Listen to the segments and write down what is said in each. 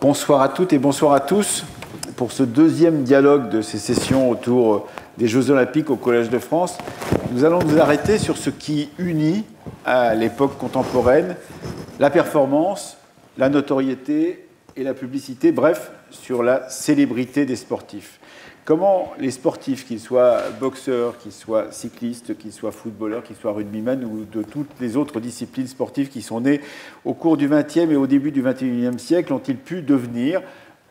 Bonsoir à toutes et bonsoir à tous pour ce deuxième dialogue de ces sessions autour des Jeux Olympiques au Collège de France. Nous allons nous arrêter sur ce qui unit à l'époque contemporaine la performance, la notoriété et la publicité, bref, sur la célébrité des sportifs. Comment les sportifs, qu'ils soient boxeurs, qu'ils soient cyclistes, qu'ils soient footballeurs, qu'ils soient rugbymen ou de toutes les autres disciplines sportives qui sont nées au cours du XXe et au début du XXIe siècle, ont-ils pu devenir,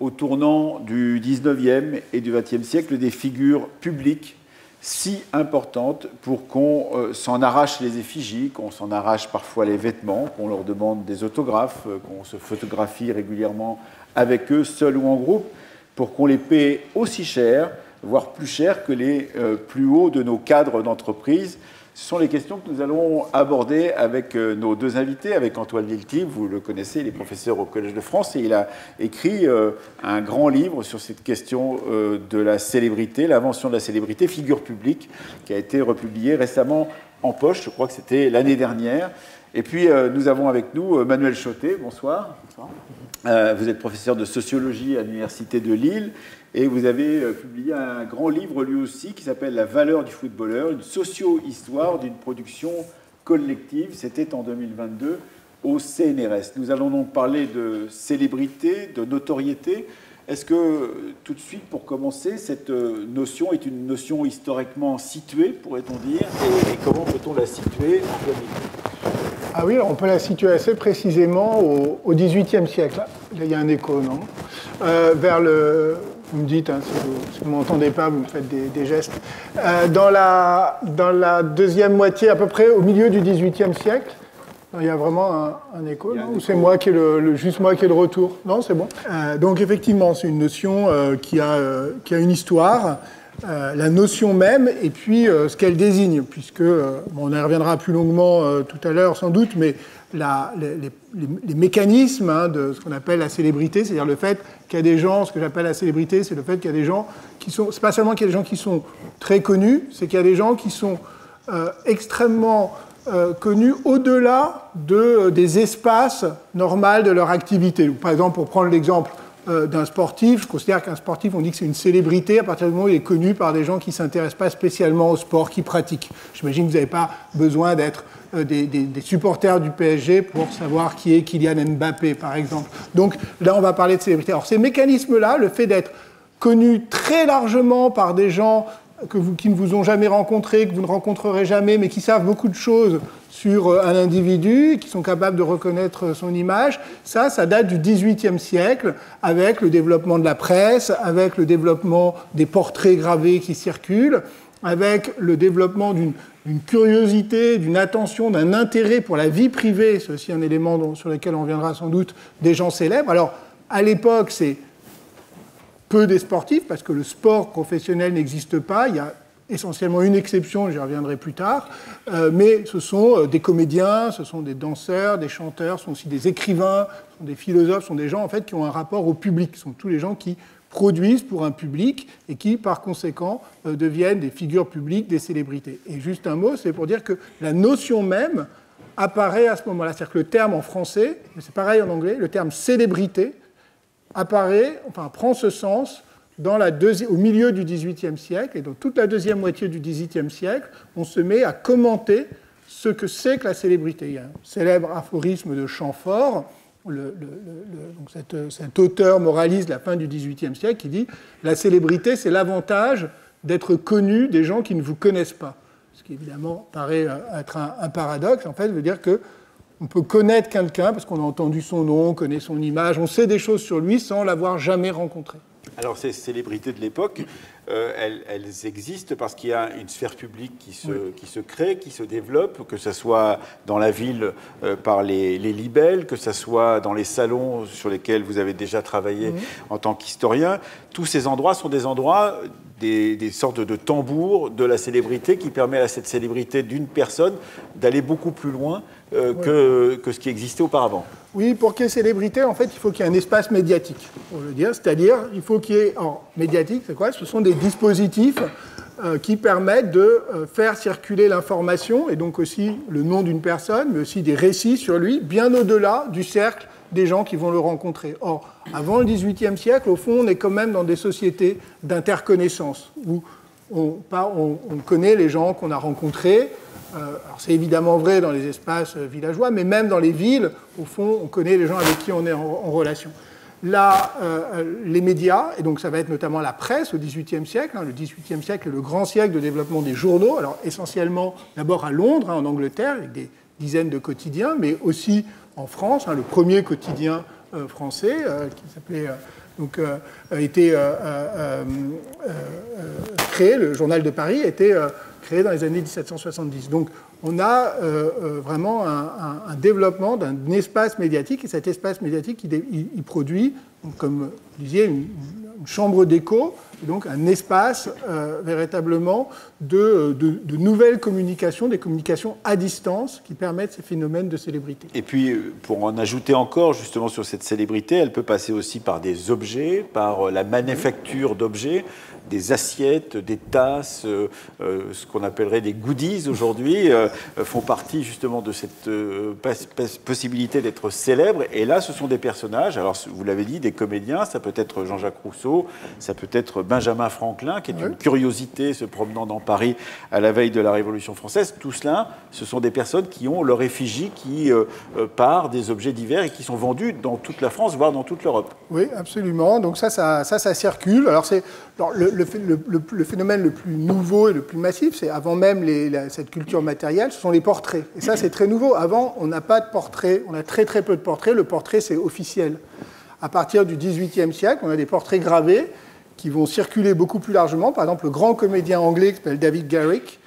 au tournant du XIXe et du XXe siècle, des figures publiques si importantes pour qu'on s'en arrache les effigies, qu'on s'en arrache parfois les vêtements, qu'on leur demande des autographes, qu'on se photographie régulièrement avec eux, seuls ou en groupe, pour qu'on les paie aussi cher, voire plus cher que les plus hauts de nos cadres d'entreprise. Ce sont les questions que nous allons aborder avec nos deux invités, avec Antoine Lilti, vous le connaissez, il est professeur au Collège de France, et il a écrit un grand livre sur cette question de la célébrité, l'invention de la célébrité, figure publique, qui a été republié récemment en poche, je crois que c'était l'année dernière. Et puis nous avons avec nous Manuel Chotet, bonsoir. Bonsoir. Vous êtes professeur de sociologie à l'Université de Lille et vous avez publié un grand livre lui aussi qui s'appelle « La valeur du footballeur », une socio-histoire d'une production collective. C'était en 2022 au CNRS. Nous allons donc parler de célébrité, de notoriété. Est-ce que, tout de suite, pour commencer, cette notion est une notion historiquement située, pourrait-on dire, et comment peut-on la situer en 2020 ? Ah oui, on peut la situer assez précisément au XVIIIe siècle. Là, il y a un écho, non ? Vers le... Vous me dites, hein, si vous ne m'entendez pas, vous me faites des gestes. Dans la deuxième moitié, à peu près au milieu du XVIIIe siècle, il y a vraiment un écho, non ? Ou c'est moi qui ai juste moi qui ai le retour ? Non, c'est bon. Donc effectivement, c'est une notion qui a une histoire. La notion même, et puis ce qu'elle désigne, puisque, on y reviendra plus longuement tout à l'heure sans doute, mais les mécanismes de ce qu'on appelle la célébrité, c'est-à-dire le fait qu'il y a des gens, ce que j'appelle la célébrité, c'est le fait qu'il y a des gens qui sont, c'est pas seulement qu'il y a des gens qui sont très connus, c'est qu'il y a des gens qui sont extrêmement connus au-delà des espaces normaux de leur activité. Par exemple, pour prendre l'exemple d'un sportif, je considère qu'un sportif, on dit que c'est une célébrité à partir du moment où il est connu par des gens qui ne s'intéressent pas spécialement au sport qu'il pratique. J'imagine que vous n'avez pas besoin d'être des supporters du PSG pour savoir qui est Kylian Mbappé, par exemple. Donc là, on va parler de célébrité. Alors ces mécanismes-là, le fait d'être connu très largement par des gens qui ne vous ont jamais rencontré, que vous ne rencontrerez jamais, mais qui savent beaucoup de choses sur un individu, qui sont capables de reconnaître son image, ça date du XVIIIe siècle, avec le développement de la presse, avec le développement des portraits gravés qui circulent, avec le développement d'une curiosité, d'une attention, d'un intérêt pour la vie privée, c'est aussi un élément sur lequel on reviendra sans doute, des gens célèbres. Alors, à l'époque, c'est peu des sportifs, parce que le sport professionnel n'existe pas. Il y a essentiellement une exception, j'y reviendrai plus tard, mais ce sont des comédiens, ce sont des danseurs, des chanteurs, ce sont aussi des écrivains, ce sont des philosophes, ce sont des gens en fait, qui ont un rapport au public. Ce sont tous les gens qui produisent pour un public et qui, par conséquent, deviennent des figures publiques, des célébrités. Et juste un mot, c'est pour dire que la notion même apparaît à ce moment-là. C'est-à-dire que le terme en français, mais c'est pareil en anglais, le terme célébrité, prend ce sens au milieu du XVIIIe siècle, et dans toute la deuxième moitié du XVIIIe siècle, on se met à commenter ce que c'est que la célébrité. Il y a un célèbre aphorisme de Chamfort, cet auteur moraliste de la fin du XVIIIe siècle, qui dit « La célébrité, c'est l'avantage d'être connu des gens qui ne vous connaissent pas ». Ce qui, évidemment, paraît être un paradoxe. En fait, ça veut dire que on peut connaître quelqu'un parce qu'on a entendu son nom, on connaît son image, on sait des choses sur lui sans l'avoir jamais rencontré. Alors, ces célébrités de l'époque, elles existent parce qu'il y a une sphère publique qui se crée, qui se développe, que ce soit dans la ville par les libelles, que ce soit dans les salons sur lesquels vous avez déjà travaillé en tant qu'historien. Tous ces endroits sont des endroits, des sortes de tambours de la célébrité qui permet à cette célébrité d'une personne d'aller beaucoup plus loin que ce qui existait auparavant. Oui, pour qu'il y ait célébrité, en fait, il faut qu'il y ait un espace médiatique, pour le dire. C'est-à-dire, il faut qu'il y ait... Alors, médiatique, c'est quoi ? Ce sont des dispositifs qui permettent de faire circuler l'information, et donc aussi le nom d'une personne, mais aussi des récits sur lui, bien au-delà du cercle des gens qui vont le rencontrer. Or, avant le XVIIIe siècle, au fond, on est quand même dans des sociétés d'interconnaissance, où on connaît les gens qu'on a rencontrés. Alors c'est évidemment vrai dans les espaces villageois, mais même dans les villes, au fond, on connaît les gens avec qui on est en relation. Là, les médias, et donc ça va être notamment la presse au XVIIIe siècle. Le XVIIIe siècle est le grand siècle de développement des journaux, alors essentiellement d'abord à Londres, en Angleterre, avec des dizaines de quotidiens, mais aussi en France. Le premier quotidien français, qui s'appelait... a été créé, le Journal de Paris a été créé dans les années 1770. Donc on a vraiment un développement d'un espace médiatique, et cet espace médiatique, il produit, comme vous disiez, une chambre d'écho, et donc un espace véritablement de nouvelles communications, des communications à distance qui permettent ces phénomènes de célébrité. Et puis, pour en ajouter encore justement sur cette célébrité, elle peut passer aussi par des objets, par la manufacture d'objets, des assiettes, des tasses, ce qu'on appellerait des goodies aujourd'hui, font partie justement de cette possibilité d'être célèbre. Et là, ce sont des personnages, alors vous l'avez dit, des comédiens, ça peut être Jean-Jacques Rousseau, ça peut être Benjamin Franklin, qui est une curiosité se promenant dans Paris à la veille de la Révolution française. Tout cela, ce sont des personnes qui ont leur effigie qui part des objets divers et qui sont vendus dans toute la France, voire dans toute l'Europe. Oui, absolument. Donc ça circule. Alors c'est le phénomène le plus nouveau et le plus massif, c'est avant même cette culture matérielle, ce sont les portraits. Et ça, c'est très nouveau. Avant, on n'a pas de portraits, on a très très peu de portraits. Le portrait, c'est officiel. À partir du XVIIIe siècle, on a des portraits gravés qui vont circuler beaucoup plus largement. Par exemple, le grand comédien anglais qui s'appelle David Garrick,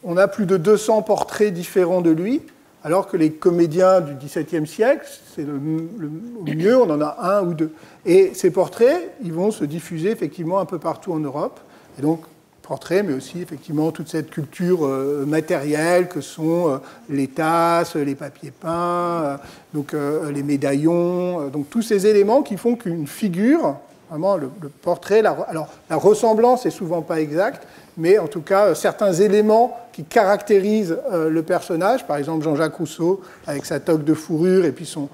on a plus de 200 portraits différents de lui, alors que les comédiens du XVIIe siècle, c'est au mieux, on en a un ou deux. Et ces portraits, ils vont se diffuser effectivement un peu partout en Europe. Et donc, portraits, mais aussi effectivement toute cette culture matérielle que sont les tasses, les papiers peints, les médaillons, donc tous ces éléments qui font qu'une figure, vraiment le portrait, alors la ressemblance n'est souvent pas exacte, mais en tout cas certains éléments qui caractérisent le personnage, par exemple Jean-Jacques Rousseau avec sa toque de fourrure et puis son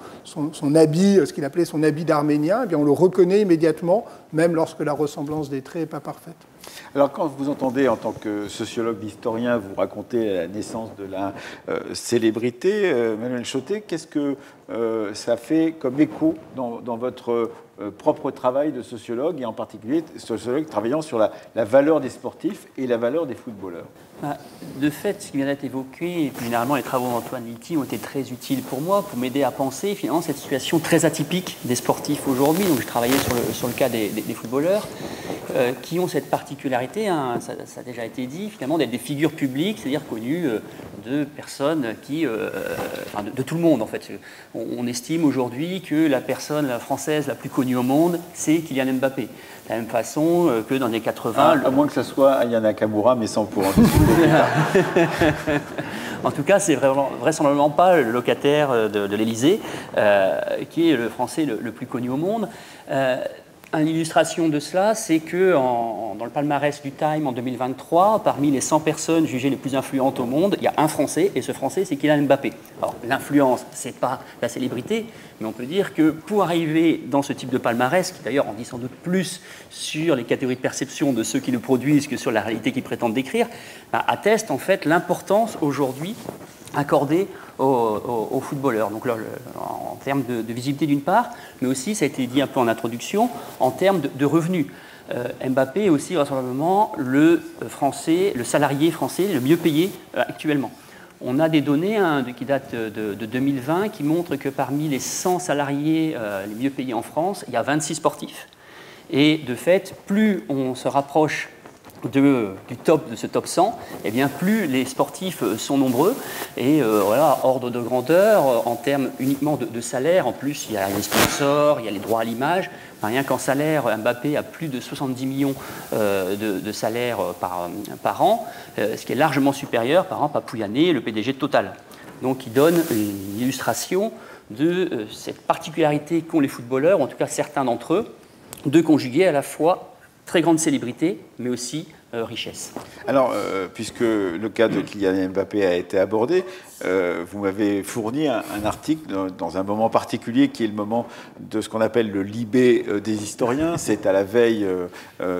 habit, ce qu'il appelait son habit d'Arménien, eh bien on le reconnaît immédiatement, même lorsque la ressemblance des traits n'est pas parfaite. Alors quand vous entendez en tant que sociologue, historien, vous raconter la naissance de la célébrité, Manuel Chotet, qu'est-ce que ça fait comme écho dans votre propre travail de sociologue, et en particulier sociologue travaillant sur la valeur des sportifs et la valeur des footballeurs? De fait, ce qui vient d'être évoqué, et puis généralement les travaux d'Antoine Litti ont été très utiles pour moi, pour m'aider à penser finalement cette situation très atypique des sportifs aujourd'hui. Donc je travaillais sur le cas des footballeurs, qui ont cette particularité, ça a déjà été dit, finalement d'être des figures publiques, c'est-à-dire connues de personnes de tout le monde en fait. On estime aujourd'hui que la personne française la plus connue au monde, c'est Kylian Mbappé. De la même façon que dans les 80... À moins que ça soit Aya Nakamura, mais sans pour en discuter. En tout cas, c'est vraisemblablement pas le locataire de l'Élysée, qui est le Français le plus connu au monde. Une illustration de cela, c'est que dans le palmarès du Time en 2023, parmi les 100 personnes jugées les plus influentes au monde, il y a un Français, et ce Français, c'est Kylian Mbappé. Alors, l'influence, c'est pas la célébrité, mais on peut dire que pour arriver dans ce type de palmarès, qui d'ailleurs en dit sans doute plus sur les catégories de perception de ceux qui le produisent que sur la réalité qu'ils prétendent décrire, atteste en fait l'importance aujourd'hui accordée aux footballeurs. Donc là, en termes de visibilité d'une part, mais aussi, ça a été dit un peu en introduction, en termes de revenus. Mbappé est aussi vraisemblablement le salarié français le mieux payé actuellement. On a des données qui datent de 2020 qui montrent que parmi les 100 salariés les mieux payés en France, il y a 26 sportifs. Et de fait, plus on se rapproche de ce top 100, eh bien, plus les sportifs sont nombreux. Et voilà, ordre de grandeur, en termes uniquement de salaire, en plus il y a les sponsors, il y a les droits à l'image. Rien qu'en salaire, Mbappé a plus de 70 millions de salaires par an, ce qui est largement supérieur, par exemple, à Pouyanné, le PDG de Total. Donc il donne une illustration de cette particularité qu'ont les footballeurs, en tout cas certains d'entre eux, de conjuguer à la fois très grande célébrité, mais aussi richesse. Alors, puisque le cas de Kylian Mbappé a été abordé, vous m'avez fourni un article dans un moment particulier qui est le moment de ce qu'on appelle le Libé des historiens. C'est à la veille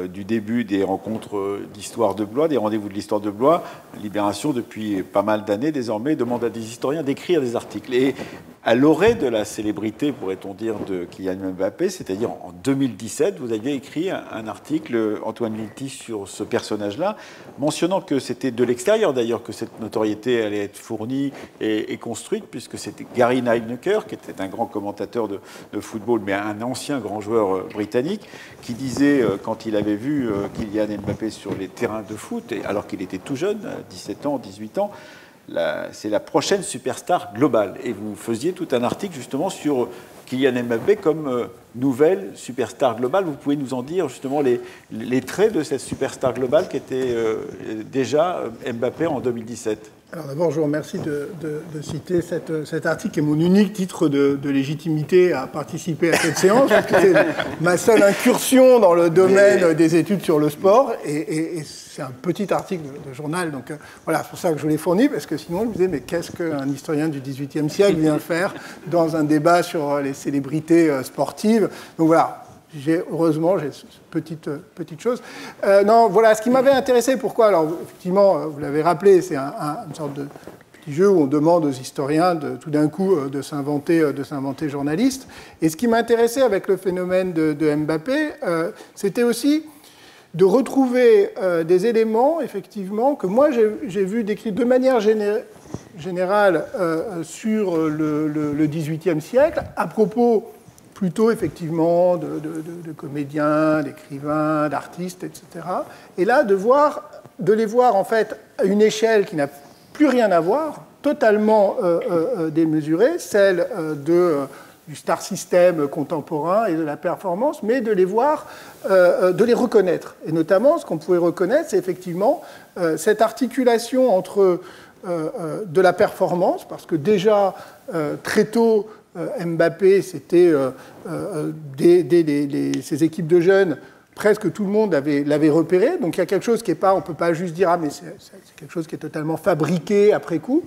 du début des rencontres d'histoire de Blois, des rendez-vous de l'histoire de Blois. Libération, depuis pas mal d'années désormais, demande à des historiens d'écrire des articles. Et à l'orée de la célébrité, pourrait-on dire, de Kylian Mbappé, c'est-à-dire en 2017, vous aviez écrit un article, Antoine Lilti, sur ce personnage-là, mentionnant que c'était de l'extérieur d'ailleurs que cette notoriété allait être fournie et construite, puisque c'était Gary Lineker, qui était un grand commentateur de football, mais un ancien grand joueur britannique, qui disait, quand il avait vu Kylian Mbappé sur les terrains de foot, alors qu'il était tout jeune, 17 ans, 18 ans, c'est la prochaine superstar globale. Et vous faisiez tout un article justement sur Kylian Mbappé comme nouvelle superstar globale. Vous pouvez nous en dire justement les traits de cette superstar globale qui était déjà Mbappé en 2017 ? Alors d'abord, je vous remercie de citer cet article qui est mon unique titre de légitimité à participer à cette séance, parce que c'est ma seule incursion dans le domaine des études sur le sport, et c'est un petit article de journal, donc voilà, c'est pour ça que je vous l'ai fourni, parce que sinon je me disais, mais qu'est-ce qu'un historien du XVIIIe siècle vient faire dans un débat sur les célébrités sportives? Donc voilà. Heureusement, j'ai cette petite chose. Non, voilà, ce qui m'avait intéressé, pourquoi? Alors, effectivement, vous l'avez rappelé, c'est une sorte de petit jeu où on demande aux historiens, tout d'un coup, de s'inventer journaliste. Et ce qui m'intéressait avec le phénomène de Mbappé, c'était aussi de retrouver des éléments, effectivement, que moi, j'ai vu décrits de manière générale sur le XVIIIe siècle, à propos plutôt effectivement de comédiens, d'écrivains, d'artistes, etc. Et là, de les voir en fait à une échelle qui n'a plus rien à voir, totalement démesurée, celle du star system contemporain et de la performance, mais de les voir, de les reconnaître. Et notamment, ce qu'on pouvait reconnaître, c'est effectivement cette articulation entre de la performance, parce que déjà, très tôt, Mbappé, c'était ces équipes de jeunes, presque tout le monde l'avait repéré. Donc il y a quelque chose qui n'est pas, on ne peut pas juste dire, ah mais c'est quelque chose qui est totalement fabriqué après coup.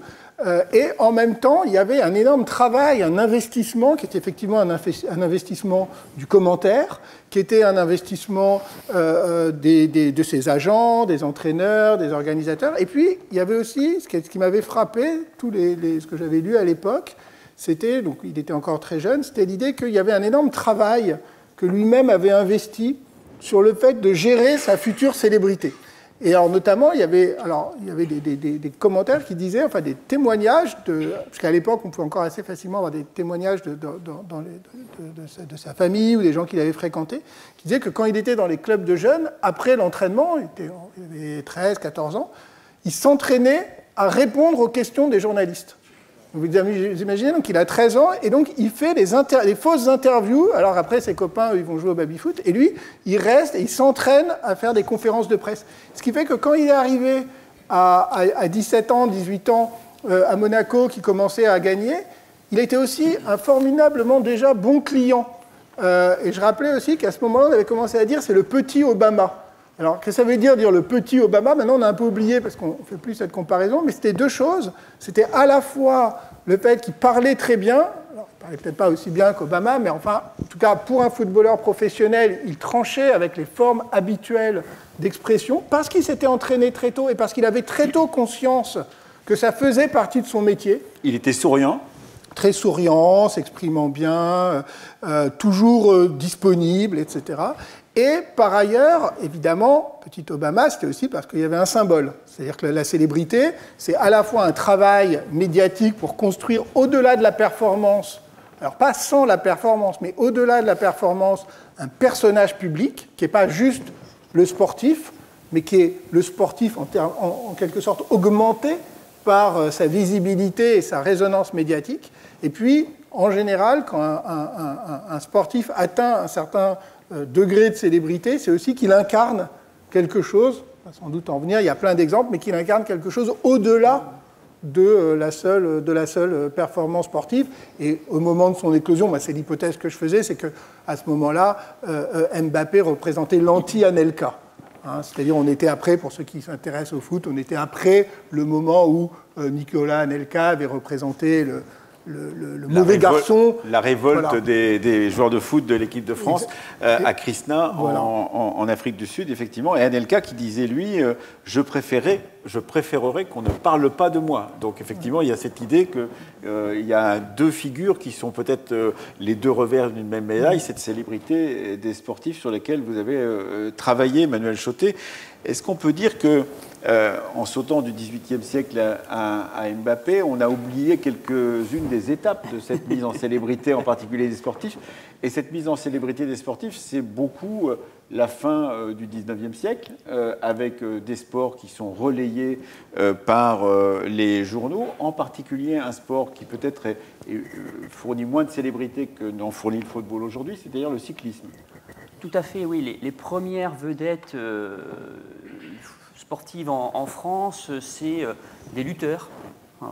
Et en même temps, il y avait un énorme travail, un investissement qui était effectivement un investissement du commentaire, qui était un investissement de ses agents, des entraîneurs, des organisateurs. Et puis il y avait aussi, ce qui m'avait frappé, ce que j'avais lu à l'époque, c'était, donc il était encore très jeune, c'était l'idée qu'il y avait un énorme travail que lui-même avait investi sur le fait de gérer sa future célébrité. Et alors notamment, il y avait des commentaires qui disaient, enfin des témoignages, parce qu'à l'époque, on pouvait encore assez facilement avoir des témoignages de sa famille ou des gens qu'il avait fréquentés, qui disaient que quand il était dans les clubs de jeunes, après l'entraînement, il avait 13, 14 ans, il s'entraînait à répondre aux questions des journalistes. Vous imaginez, donc il a 13 ans, et donc il fait des fausses interviews. Alors après, ses copains, ils vont jouer au baby-foot, et lui, il reste et il s'entraîne à faire des conférences de presse. Ce qui fait que quand il est arrivé à 17 ans, 18 ans, à Monaco, qui commençait à gagner, il était aussi un formidablement déjà bon client. Et je rappelais aussi qu'à ce moment-là, on avait commencé à dire c'est le petit Obama. Alors, qu'est-ce que ça veut dire le petit Obama? Maintenant, on a un peu oublié parce qu'on ne fait plus cette comparaison, mais c'était deux choses. C'était à la fois le fait qu'il parlait très bien, alors, il ne parlait peut-être pas aussi bien qu'Obama, mais enfin, en tout cas, pour un footballeur professionnel, il tranchait avec les formes habituelles d'expression parce qu'il s'était entraîné très tôt et parce qu'il avait très tôt conscience que ça faisait partie de son métier. Il était souriant. Très souriant, s'exprimant bien, toujours disponible, etc. Et par ailleurs, évidemment, petit Obama, c'était aussi parce qu'il y avait un symbole. C'est-à-dire que la célébrité, c'est à la fois un travail médiatique pour construire au-delà de la performance, alors pas sans la performance, mais au-delà de la performance, un personnage public qui n'est pas juste le sportif, mais qui est le sportif en quelque sorte augmenté par sa visibilité et sa résonance médiatique. Et puis, en général, quand un sportif atteint un certain degré de célébrité, c'est aussi qu'il incarne quelque chose, on va sans doute en venir, il y a plein d'exemples, mais qu'il incarne quelque chose au-delà de la seule performance sportive. Et au moment de son éclosion, c'est l'hypothèse que je faisais, c'est qu'à ce moment-là, Mbappé représentait l'anti-Anelka. Hein, c'est-à-dire on était après, pour ceux qui s'intéressent au foot, on était après le moment où Nicolas Anelka avait représenté le mauvais garçon. La révolte voilà. des joueurs de foot de l'équipe de France à Krishna, voilà. en Afrique du Sud, effectivement. Et Anelka qui disait, lui, je préférerais qu'on ne parle pas de moi. Donc, effectivement, il y a cette idée qu'il y a deux figures qui sont peut-être les deux revers d'une même médaille, cette célébrité des sportifs sur lesquels vous avez travaillé, Manuel Chotet. Est-ce qu'on peut dire que, en sautant du XVIIIe siècle à Mbappé, on a oublié quelques-unes des étapes de cette mise en célébrité, en particulier des sportifs? Et cette mise en célébrité des sportifs, c'est beaucoup la fin du XIXe siècle, avec des sports qui sont relayés par les journaux, en particulier un sport qui peut-être fournit moins de célébrité que n'en fournit le football aujourd'hui, c'est-à-dire le cyclisme. Tout à fait, oui. Les premières vedettes sportives en France, c'est des lutteurs.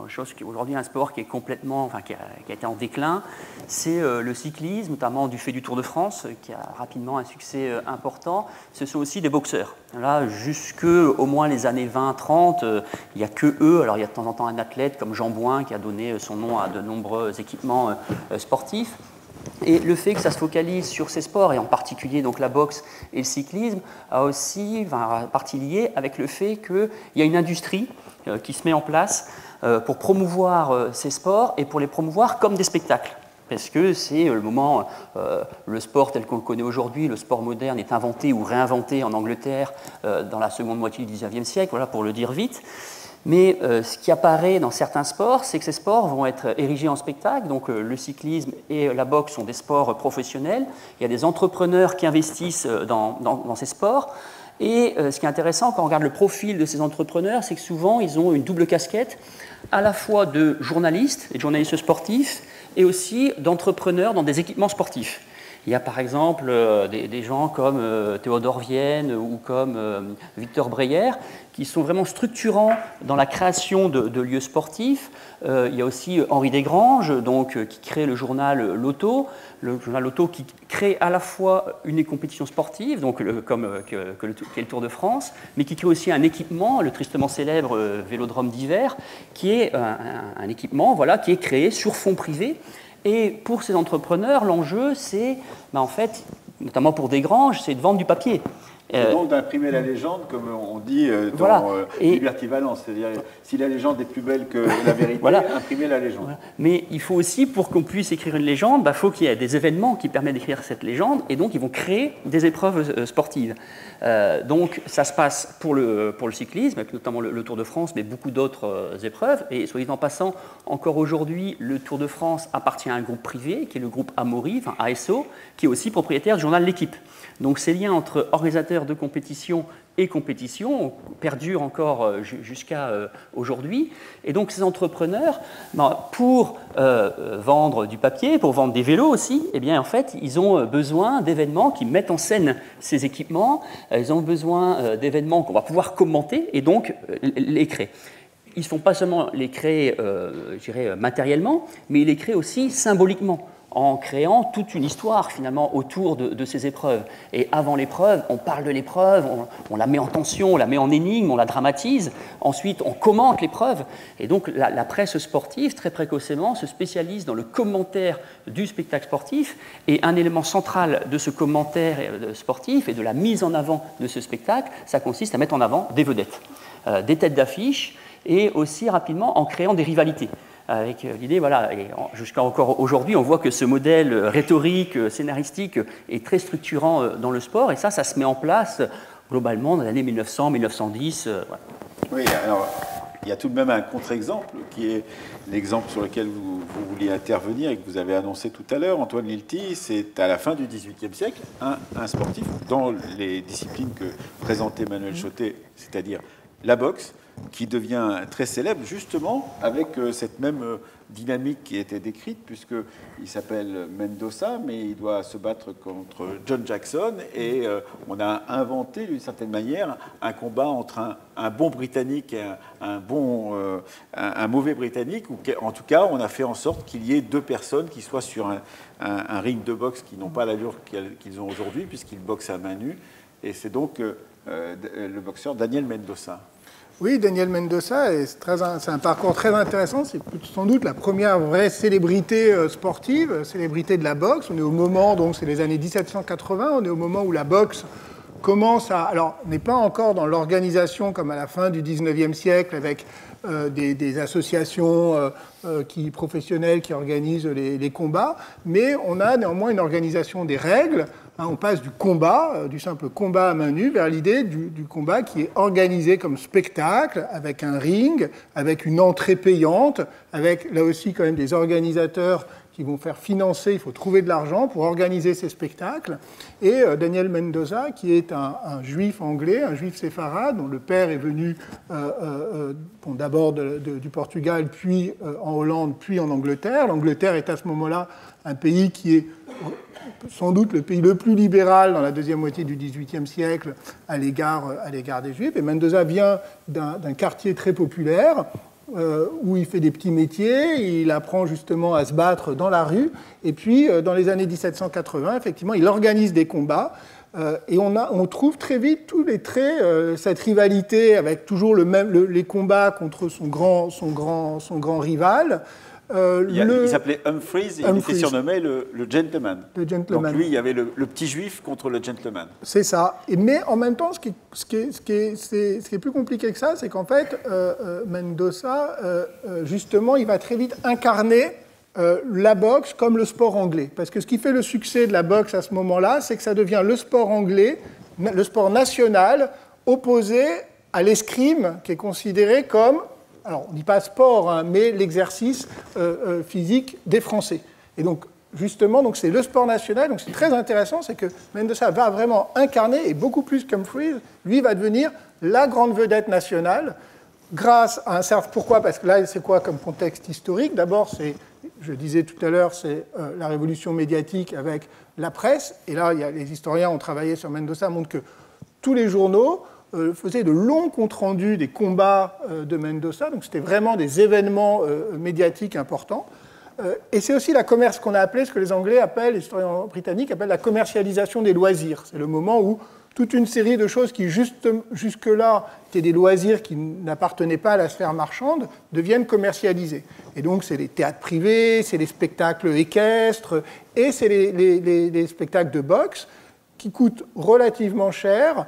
Chose qui aujourd'hui un sport qui est complètement, enfin, qui a été en déclin. C'est le cyclisme, notamment du fait du Tour de France, qui a rapidement un succès important. Ce sont aussi des boxeurs. Là, jusque au moins les années 20-30, il n'y a que eux. Alors il y a de temps en temps un athlète comme Jean Bouin qui a donné son nom à de nombreux équipements sportifs. Et le fait que ça se focalise sur ces sports, et en particulier donc la boxe et le cyclisme, a aussi partie liée avec le fait qu'il y a une industrie qui se met en place pour promouvoir ces sports et pour les promouvoir comme des spectacles. Parce que c'est le moment, le sport tel qu'on le connaît aujourd'hui, le sport moderne est inventé ou réinventé en Angleterre dans la seconde moitié du XIXe siècle, voilà pour le dire vite. Mais ce qui apparaît dans certains sports, c'est que ces sports vont être érigés en spectacle. Donc le cyclisme et la boxe sont des sports professionnels. Il y a des entrepreneurs qui investissent dans ces sports. Et ce qui est intéressant quand on regarde le profil de ces entrepreneurs, c'est que souvent ils ont une double casquette, à la fois de journalistes, et de journalistes sportifs, et aussi d'entrepreneurs dans des équipements sportifs. Il y a par exemple des gens comme Théodore Vienne ou comme Victor Breyer qui sont vraiment structurants dans la création de lieux sportifs. Il y a aussi Henri Desgranges qui crée le journal L'Auto, qui crée à la fois une compétition sportive, qui est le Tour de France, mais qui crée aussi un équipement, le tristement célèbre Vélodrome d'hiver, qui est un équipement qui est créé sur fonds privés. Et pour ces entrepreneurs, l'enjeu, c'est, en fait, notamment pour Desgranges, c'est de vendre du papier. Et donc d'imprimer la légende, comme on dit dans Liberty Valence. C'est-à-dire, si la légende est plus belle que la vérité, imprimer la légende. Voilà. Mais il faut aussi, pour qu'on puisse écrire une légende, il faut qu'il y ait des événements qui permettent d'écrire cette légende, et donc ils vont créer des épreuves sportives. Donc ça se passe pour le cyclisme, avec notamment le Tour de France, mais beaucoup d'autres épreuves. Et soit dit en passant, encore aujourd'hui, le Tour de France appartient à un groupe privé, qui est le groupe Amaury, ASO, qui est aussi propriétaire du journal L'Équipe. Donc ces liens entre organisateurs de compétition et compétition perdurent encore jusqu'à aujourd'hui. Et donc ces entrepreneurs, pour vendre du papier, pour vendre des vélos aussi, en fait, ils ont besoin d'événements qui mettent en scène ces équipements. Ils ont besoin d'événements qu'on va pouvoir commenter et donc les créer. Ils ne font pas seulement les créer, matériellement, mais ils les créent aussi symboliquement, en créant toute une histoire finalement autour de ces épreuves. Et avant l'épreuve, on parle de l'épreuve, on la met en tension, on la met en énigme, on la dramatise. Ensuite, on commente l'épreuve. Et donc la presse sportive, très précocement, se spécialise dans le commentaire du spectacle sportif. Et un élément central de ce commentaire sportif et de la mise en avant de ce spectacle, ça consiste à mettre en avant des vedettes, des têtes d'affiche, et aussi rapidement en créant des rivalités. Avec l'idée, et jusqu'à encore aujourd'hui, on voit que ce modèle rhétorique, scénaristique est très structurant dans le sport, et ça se met en place globalement dans les années 1900, 1910. Oui, alors il y a tout de même un contre-exemple qui est l'exemple sur lequel vous vouliez intervenir et que vous avez annoncé tout à l'heure, Antoine Lilti. C'est à la fin du XVIIIe siècle, un sportif dans les disciplines que présentait Manuel Chotet, c'est-à-dire la boxe, qui devient très célèbre justement avec cette même dynamique qui était décrite, puisqu'il s'appelle Mendoza, mais il doit se battre contre John Jackson, et on a inventé d'une certaine manière un combat entre un bon Britannique et un mauvais Britannique, ou en tout cas on a fait en sorte qu'il y ait deux personnes qui soient sur un ring de boxe qui n'ont pas l'allure qu'ils ont aujourd'hui, puisqu'ils boxent à main nue, et c'est donc le boxeur Daniel Mendoza. Oui, Daniel Mendoza, c'est un parcours très intéressant. C'est sans doute la première vraie célébrité sportive, célébrité de la boxe. On est au moment, donc c'est les années 1780, on est au moment où la boxe commence à... Alors, on n'est pas encore dans l'organisation comme à la fin du 19e siècle avec des associations professionnelles qui organisent les combats, mais on a néanmoins une organisation des règles. On passe du combat, du simple combat à main nue, vers l'idée du combat qui est organisé comme spectacle, avec un ring, avec une entrée payante, avec là aussi quand même des organisateurs qui vont faire financer, il faut trouver de l'argent pour organiser ces spectacles. Et Daniel Mendoza, qui est un juif anglais, un juif séfarade, dont le père est venu d'abord du Portugal, puis en Hollande, puis en Angleterre. L'Angleterre est à ce moment-là un pays qui est sans doute le pays le plus libéral dans la deuxième moitié du XVIIIe siècle à l'égard des Juifs. Et Mendoza vient d'un quartier très populaire où il fait des petits métiers, il apprend justement à se battre dans la rue. Et puis, dans les années 1780, effectivement, il organise des combats. Et on trouve très vite tous les traits, cette rivalité avec toujours les combats contre son grand rival. Il s'appelait Humphreys, il était surnommé le gentleman. Le gentleman. Donc lui, il y avait le petit juif contre le gentleman. C'est ça. Mais en même temps, ce qui est plus compliqué que ça, c'est qu'en fait, Mendoza, justement, il va très vite incarner la boxe comme le sport anglais. Parce que ce qui fait le succès de la boxe à ce moment-là, c'est que ça devient le sport anglais, le sport national, opposé à l'escrime, qui est considéré comme... Alors, on ne dit pas sport, hein, mais l'exercice physique des Français. Et donc, justement, c'est le sport national. Donc, c'est très intéressant, c'est que Mendoza va vraiment incarner, et beaucoup plus qu'Humphreys, lui va devenir la grande vedette nationale, grâce à un certain... Pourquoi ? Parce que là, c'est quoi comme contexte historique ? D'abord, je disais tout à l'heure, c'est la révolution médiatique avec la presse. Et là, les historiens ont travaillé sur Mendoza, montrent que tous les journaux faisait de longs comptes rendus des combats de Mendoza, donc c'était vraiment des événements médiatiques importants. Et c'est aussi ce qu'on a appelé, ce que les Anglais appellent, les historiens britanniques appellent la commercialisation des loisirs. C'est le moment où toute une série de choses qui jusque-là étaient des loisirs qui n'appartenaient pas à la sphère marchande deviennent commercialisés. Et donc c'est les théâtres privés, c'est les spectacles équestres et c'est les spectacles de boxe qui coûtent relativement cher,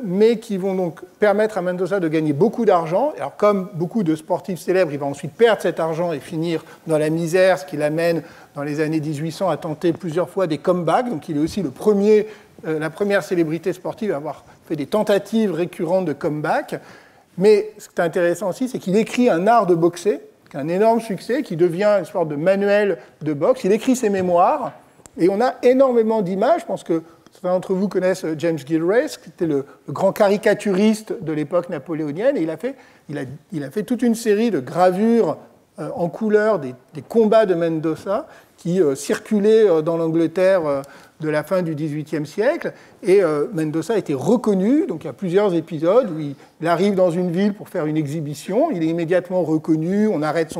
mais qui vont donc permettre à Mendoza de gagner beaucoup d'argent. Alors, comme beaucoup de sportifs célèbres, il va ensuite perdre cet argent et finir dans la misère, ce qui l'amène, dans les années 1800, à tenter plusieurs fois des comebacks. Donc, il est aussi la première célébrité sportive à avoir fait des tentatives récurrentes de comeback. Mais ce qui est intéressant aussi, c'est qu'il écrit un art de boxer, qui a un énorme succès, qui devient une sorte de manuel de boxe. Il écrit ses mémoires, et on a énormément d'images. Je pense que certains d'entre vous connaissent James Gilraeth, qui était le grand caricaturiste de l'époque napoléonienne, et il a fait toute une série de gravures en couleur des combats de Mendoza qui circulaient dans l'Angleterre de la fin du XVIIIe siècle. Et Mendoza a été reconnu, donc il y a plusieurs épisodes où il arrive dans une ville pour faire une exhibition, il est immédiatement reconnu, on arrête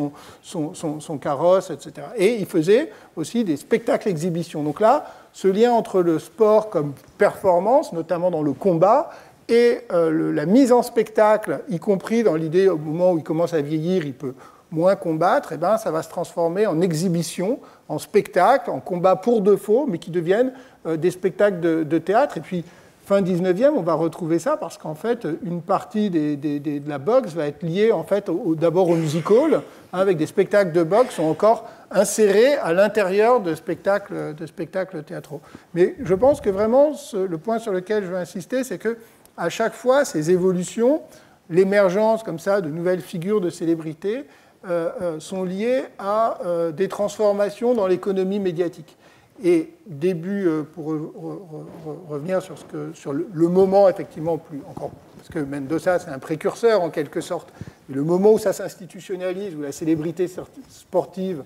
son carrosse, etc. Et il faisait aussi des spectacles exhibitions. Donc là, ce lien entre le sport comme performance, notamment dans le combat, et la mise en spectacle, y compris dans l'idée, au moment où il commence à vieillir, il peut moins combattre, ça va se transformer en exhibition, en spectacle, en combat pour de faux, mais qui deviennent des spectacles de théâtre. Et puis, fin 19e, on va retrouver ça, parce qu'en fait, une partie de la boxe va être liée en fait, d'abord au music hall, avec des spectacles de boxe sont encore insérés à l'intérieur de spectacles théâtraux. Mais je pense que vraiment, le point sur lequel je veux insister, c'est qu'à chaque fois, ces évolutions, l'émergence comme ça de nouvelles figures de célébrités, sont liées à des transformations dans l'économie médiatique. Et pour revenir sur le moment, effectivement, parce que Mendoza, c'est un précurseur en quelque sorte, et le moment où ça s'institutionnalise, où la célébrité sportive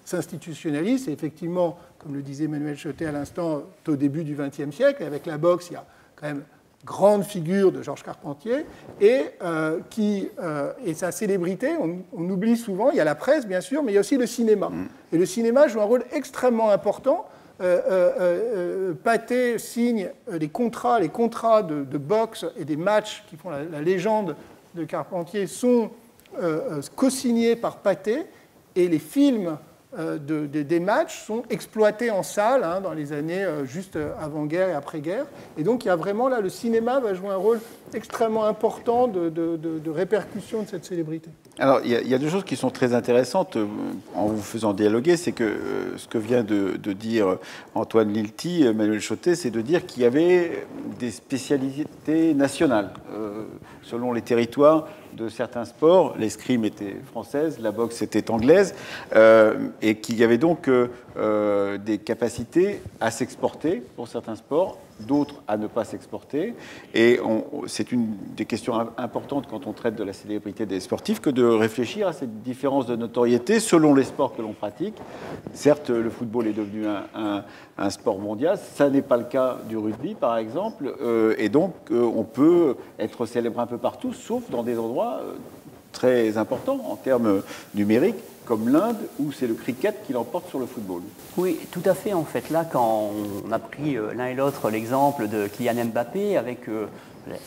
s'institutionnalise, c'est effectivement, comme le disait Emmanuel Chotet à l'instant, au début du XXe siècle, avec la boxe, il y a quand même grande figure de Georges Carpentier, et sa célébrité, on oublie souvent, il y a la presse bien sûr, mais il y a aussi le cinéma. Et le cinéma joue un rôle extrêmement important Pathé signe les contrats de boxe et des matchs qui font la légende de Carpentier sont co-signés par Pathé, et les films des matchs sont exploités en salle dans les années juste avant-guerre et après-guerre. Et donc, il y a vraiment là, le cinéma va jouer un rôle extrêmement important de répercussion de cette célébrité. Alors, il y a deux choses qui sont très intéressantes en vous faisant dialoguer. C'est que ce que vient de dire Antoine Lilti, Manuel Chotet, c'est de dire qu'il y avait des spécialités nationales. Selon les territoires de certains sports, l'escrime était française, la boxe était anglaise, et qu'il y avait donc des capacités à s'exporter pour certains sports, d'autres à ne pas s'exporter. Et c'est une des questions importantes quand on traite de la célébrité des sportifs que de réfléchir à cette différence de notoriété selon les sports que l'on pratique. Certes, le football est devenu un sport mondial, ça n'est pas le cas du rugby par exemple, et donc on peut être célèbre un peu partout, sauf dans des endroits très importants en termes numériques, comme l'Inde, où c'est le cricket qui l'emporte sur le football. Oui, tout à fait. En fait, là, quand on a pris l'un et l'autre l'exemple de Kylian Mbappé, avec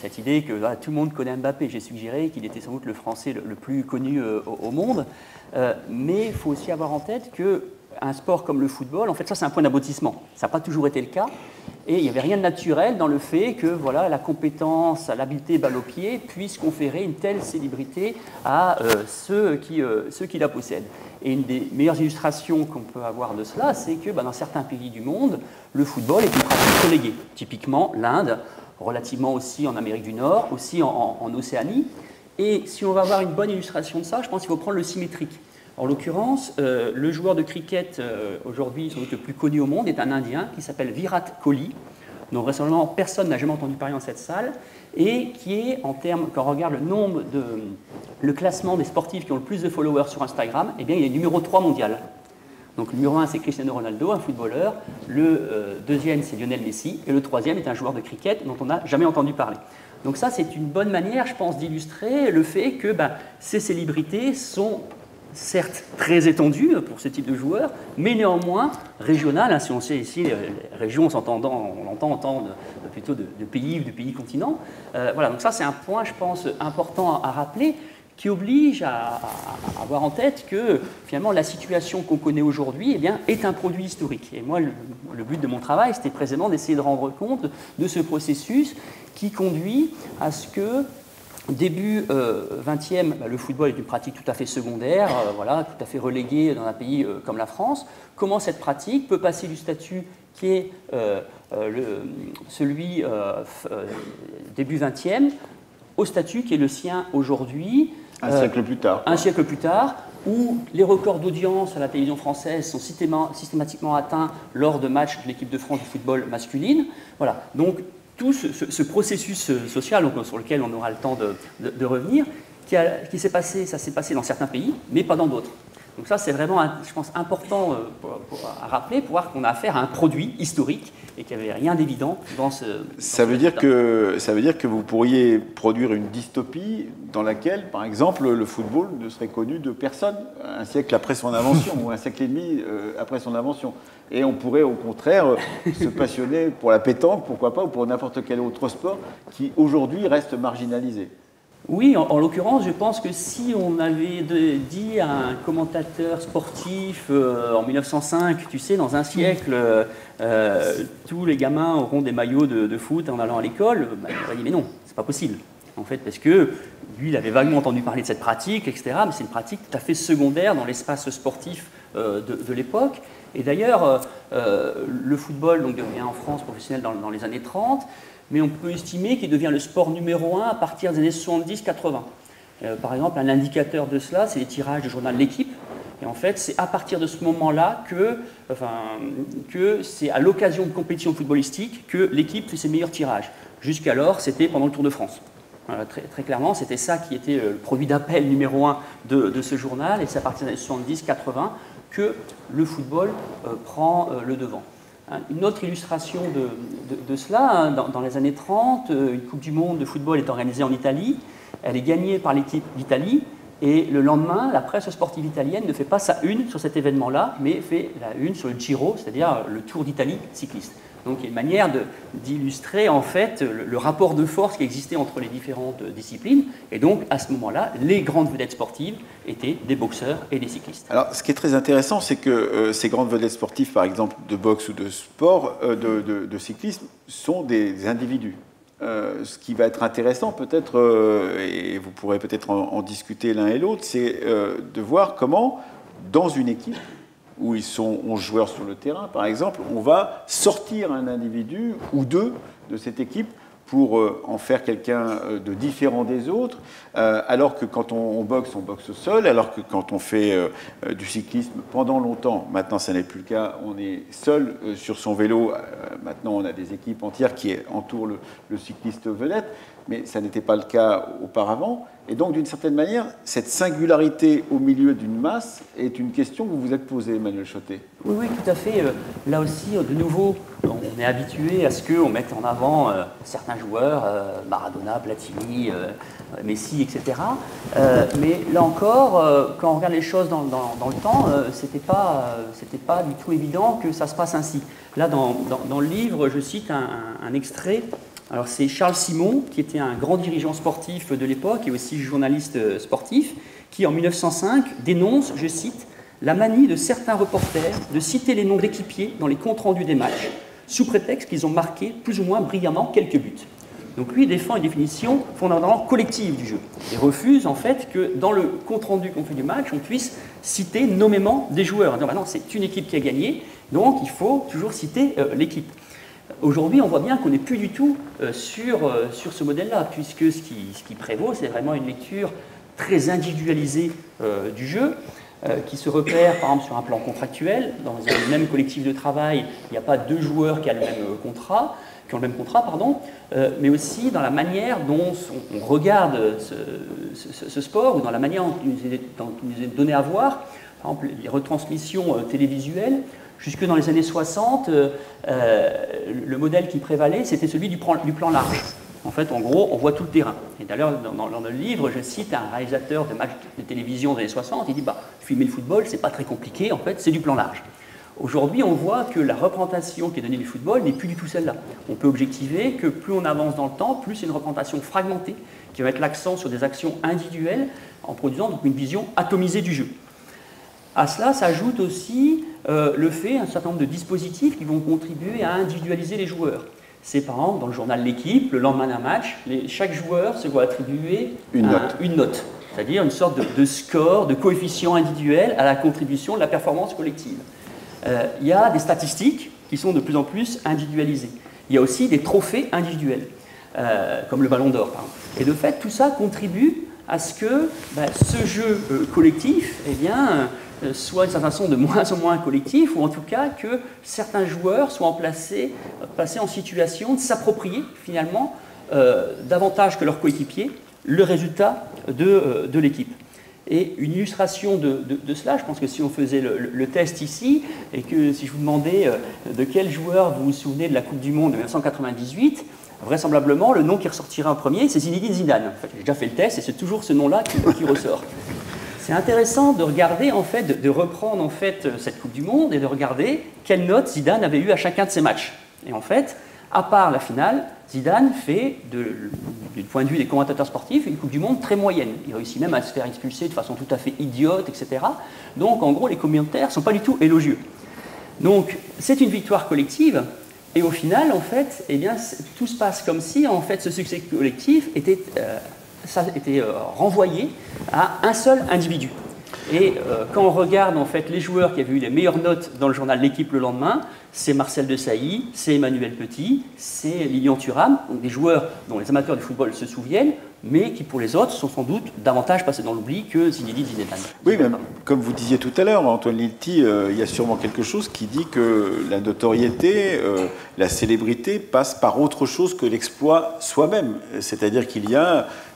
cette idée que tout le monde connaît Mbappé, j'ai suggéré qu'il était sans doute le Français le plus connu au monde. Mais il faut aussi avoir en tête qu'un sport comme le football, en fait, ça, c'est un point d'aboutissement. Ça n'a pas toujours été le cas. Et il n'y avait rien de naturel dans le fait que la compétence, l'habileté balle au pied puisse conférer une telle célébrité à ceux qui la possèdent. Et une des meilleures illustrations qu'on peut avoir de cela, c'est que dans certains pays du monde, le football est une pratique reléguée. Typiquement l'Inde, relativement aussi en Amérique du Nord, aussi en Océanie. Et si on va avoir une bonne illustration de ça, je pense qu'il faut prendre le symétrique. En l'occurrence, le joueur de cricket aujourd'hui, sans doute le plus connu au monde, est un Indien qui s'appelle Virat Kohli, dont vraisemblablement personne n'a jamais entendu parler dans cette salle, et qui est, en termes, quand on regarde le classement des sportifs qui ont le plus de followers sur Instagram, eh bien, il est numéro 3 mondial. Donc le numéro 1, c'est Cristiano Ronaldo, un footballeur, le deuxième, c'est Lionel Messi, et le troisième est un joueur de cricket dont on n'a jamais entendu parler. Donc ça, c'est une bonne manière, je pense, d'illustrer le fait que ces célébrités sont certes très étendues pour ce type de joueurs, mais néanmoins régionales. Si on sait ici, les régions, on entend plutôt de pays ou de pays continents. Voilà, donc ça, c'est un point, je pense, important à rappeler, qui oblige à avoir en tête que finalement la situation qu'on connaît aujourd'hui est un produit historique. Et moi, le but de mon travail, c'était précisément d'essayer de rendre compte de ce processus qui conduit à ce que début 20e, le football est une pratique tout à fait secondaire, tout à fait reléguée dans un pays comme la France. Comment cette pratique peut passer du statut qui est celui début 20e au statut qui est le sien aujourd'hui. Un siècle plus tard. Un siècle plus tard, où les records d'audience à la télévision française sont systématiquement atteints lors de matchs de l'équipe de France de football masculine. Voilà. Donc, tout ce processus social sur lequel on aura le temps de revenir, qui s'est passé, ça s'est passé dans certains pays, mais pas dans d'autres. Donc ça, c'est vraiment, je pense, important à rappeler pour voir qu'on a affaire à un produit historique et qu'il n'y avait rien d'évident dans ce... Ça veut dire que vous pourriez produire une dystopie dans laquelle, par exemple, le football ne serait connu de personne un siècle après son invention ou un siècle et demi après son invention. Et on pourrait, au contraire, se passionner pour la pétanque, pourquoi pas, ou pour n'importe quel autre sport qui, aujourd'hui, reste marginalisé. Oui, en l'occurrence, je pense que si on avait dit à un commentateur sportif en 1905, tu sais, dans un siècle, tous les gamins auront des maillots de foot en allant à l'école, il aurait dit mais non, c'est pas possible. En fait, parce que lui, il avait vaguement entendu parler de cette pratique, etc. Mais c'est une pratique tout à fait secondaire dans l'espace sportif de l'époque. Et d'ailleurs, le football devient en France professionnel dans les années 30. Mais on peut estimer qu'il devient le sport numéro 1 à partir des années 70-80. Par exemple, un indicateur de cela, c'est les tirages du journal L'Équipe. Et en fait, c'est à partir de ce moment-là que c'est à l'occasion de compétitions footballistiques que l'Équipe fait ses meilleurs tirages. Jusqu'alors, c'était pendant le Tour de France. Très, très clairement, c'était ça qui était le produit d'appel numéro 1 de ce journal. Et c'est à partir des années 70-80 que le football prend le devant. Une autre illustration de cela, dans les années 30, une Coupe du Monde de football est organisée en Italie. Elle est gagnée par l'équipe d'Italie Et le lendemain, la presse sportive italienne ne fait pas sa une sur cet événement-là, mais fait la une sur le Giro, c'est-à-dire le Tour d'Italie cycliste. Donc il y a une manière d'illustrer en fait le rapport de force qui existait entre les différentes disciplines. Et donc à ce moment-là, les grandes vedettes sportives étaient des boxeurs et des cyclistes. Alors ce qui est très intéressant, c'est que ces grandes vedettes sportives, par exemple de boxe ou de sport, de cyclisme, sont des individus. Ce qui va être intéressant peut-être, et vous pourrez peut-être en discuter l'un et l'autre, c'est de voir comment, dans une équipe, où ils sont 11 joueurs sur le terrain, par exemple, on va sortir un individu ou deux de cette équipe pour en faire quelqu'un de différent des autres, alors que quand on boxe seul, alors que quand on fait du cyclisme pendant longtemps, maintenant ça n'est plus le cas, on est seul sur son vélo, maintenant on a des équipes entières qui entourent le cycliste vedette, mais ça n'était pas le cas auparavant. Et donc, d'une certaine manière, cette singularité au milieu d'une masse est une question que vous vous êtes posée, Emmanuel Chotet. Oui, oui, tout à fait. Là aussi, de nouveau, on est habitué à ce qu'on mette en avant certains joueurs, Maradona, Platini, Messi, etc. Mais là encore, quand on regarde les choses dans le temps, c'était pas du tout évident que ça se passe ainsi. Là, dans le livre, je cite un extrait. Alors c'est Charles Simon, qui était un grand dirigeant sportif de l'époque et aussi journaliste sportif, qui en 1905 dénonce, je cite, « la manie de certains reporters de citer les noms d'équipiers dans les comptes rendus des matchs, sous prétexte qu'ils ont marqué plus ou moins brillamment quelques buts ». Donc lui défend une définition fondamentalement collective du jeu et refuse en fait que dans le compte rendu qu'on fait du match, on puisse citer nommément des joueurs. En disant, non, c'est une équipe qui a gagné, donc il faut toujours citer l'équipe. Aujourd'hui, on voit bien qu'on n'est plus du tout sur ce modèle-là, puisque ce qui prévaut, c'est vraiment une lecture très individualisée du jeu, qui se repère, par exemple, sur un plan contractuel. Dans un même collectif de travail, il n'y a pas deux joueurs qui ont le même contrat, mais aussi dans la manière dont on regarde ce sport, ou dans la manière dont il nous est donné à voir. Par exemple, les retransmissions télévisuelles. Jusque dans les années 60, le modèle qui prévalait, c'était celui du plan large. En fait, en gros, on voit tout le terrain. Et d'ailleurs, dans le livre, je cite un réalisateur de matchs de télévision des années 60, il dit filmer le football, c'est pas très compliqué, en fait, c'est du plan large. Aujourd'hui, on voit que la représentation qui est donnée du football n'est plus du tout celle-là. On peut objectiver que plus on avance dans le temps, plus c'est une représentation fragmentée, qui va mettre l'accent sur des actions individuelles, en produisant donc une vision atomisée du jeu. À cela s'ajoute aussi le fait d'un certain nombre de dispositifs qui vont contribuer à individualiser les joueurs. C'est par exemple dans le journal L'Équipe, le lendemain d'un match, chaque joueur se voit attribuer une note, c'est-à-dire une sorte de score, de coefficient individuel à la contribution de la performance collective. Il y a des statistiques qui sont de plus en plus individualisées. Il y a aussi des trophées individuels, comme le Ballon d'Or, par exemple. Et de fait, tout ça contribue à ce que ce jeu collectif, soit d'une certaine façon de moins en moins collectif, ou en tout cas que certains joueurs soient placés en situation de s'approprier finalement davantage que leurs coéquipiers le résultat de l'équipe. Et une illustration de cela, je pense que si on faisait le test ici, et que si je vous demandais de quel joueur vous vous souvenez de la Coupe du Monde de 1998, vraisemblablement le nom qui ressortira en premier, c'est Zinedine Zidane. En fait, j'ai déjà fait le test et c'est toujours ce nom-là qui ressort. C'est intéressant de regarder, en fait, de reprendre en fait, cette Coupe du Monde et de regarder quelle note Zidane avait eu à chacun de ses matchs. Et en fait, à part la finale, Zidane fait, du point de vue des commentateurs sportifs, une Coupe du Monde très moyenne. Il réussit même à se faire expulser de façon tout à fait idiote, etc. Donc, en gros, les commentaires ne sont pas du tout élogieux. Donc, c'est une victoire collective. Et au final, en fait, tout se passe comme si, en fait, ce succès collectif était renvoyé à un seul individu. Et quand on regarde en fait les joueurs qui avaient eu les meilleures notes dans le journal L'Équipe le lendemain, c'est Marcel Desailly, c'est Emmanuel Petit, c'est Lilian Thuram, donc des joueurs dont les amateurs du football se souviennent, mais qui pour les autres sont sans doute davantage passés dans l'oubli que Zinedine Zidane. Oui, mais comme vous disiez tout à l'heure, Antoine Lilti, il y a sûrement quelque chose qui dit que la notoriété, la célébrité passe par autre chose que l'exploit soi-même. C'est-à-dire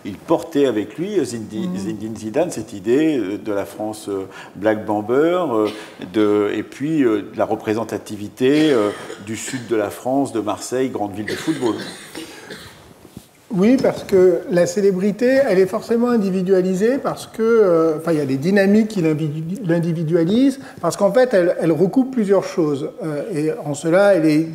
il portait avec lui, Zinedine Zidane, cette idée de la France Black Bomber, et puis de la représentativité du sud de la France, de Marseille, grande ville de football. Oui, parce que la célébrité, elle est forcément individualisée parce que, il y a des dynamiques qui l'individualisent, parce qu'en fait, elle recoupe plusieurs choses. Et en cela, elle est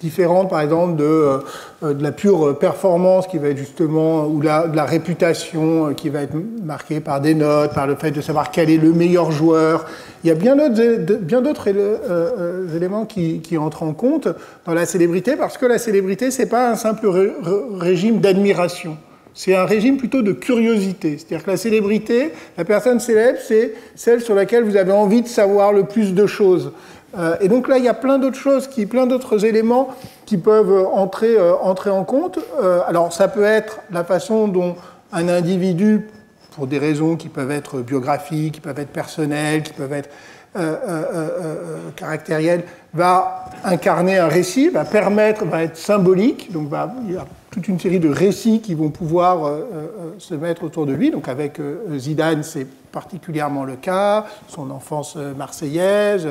différente, par exemple, de la pure performance qui va être justement, ou de la réputation qui va être marquée par des notes, par le fait de savoir quel est le meilleur joueur. Il y a bien d'autres éléments qui entrent en compte dans la célébrité, parce que la célébrité, c'est pas un simple régime d'admiration. C'est un régime plutôt de curiosité. C'est-à-dire que la célébrité, la personne célèbre, c'est celle sur laquelle vous avez envie de savoir le plus de choses. Et donc là, il y a plein d'autres choses, plein d'autres éléments qui peuvent entrer en compte. Alors, ça peut être la façon dont un individu, pour des raisons qui peuvent être biographiques, qui peuvent être personnelles, qui peuvent être caractérielles, va incarner un récit, va être symbolique. Donc, il y a toute une série de récits qui vont pouvoir se mettre autour de lui. Donc, avec Zidane, c'est particulièrement le cas. Son enfance marseillaise,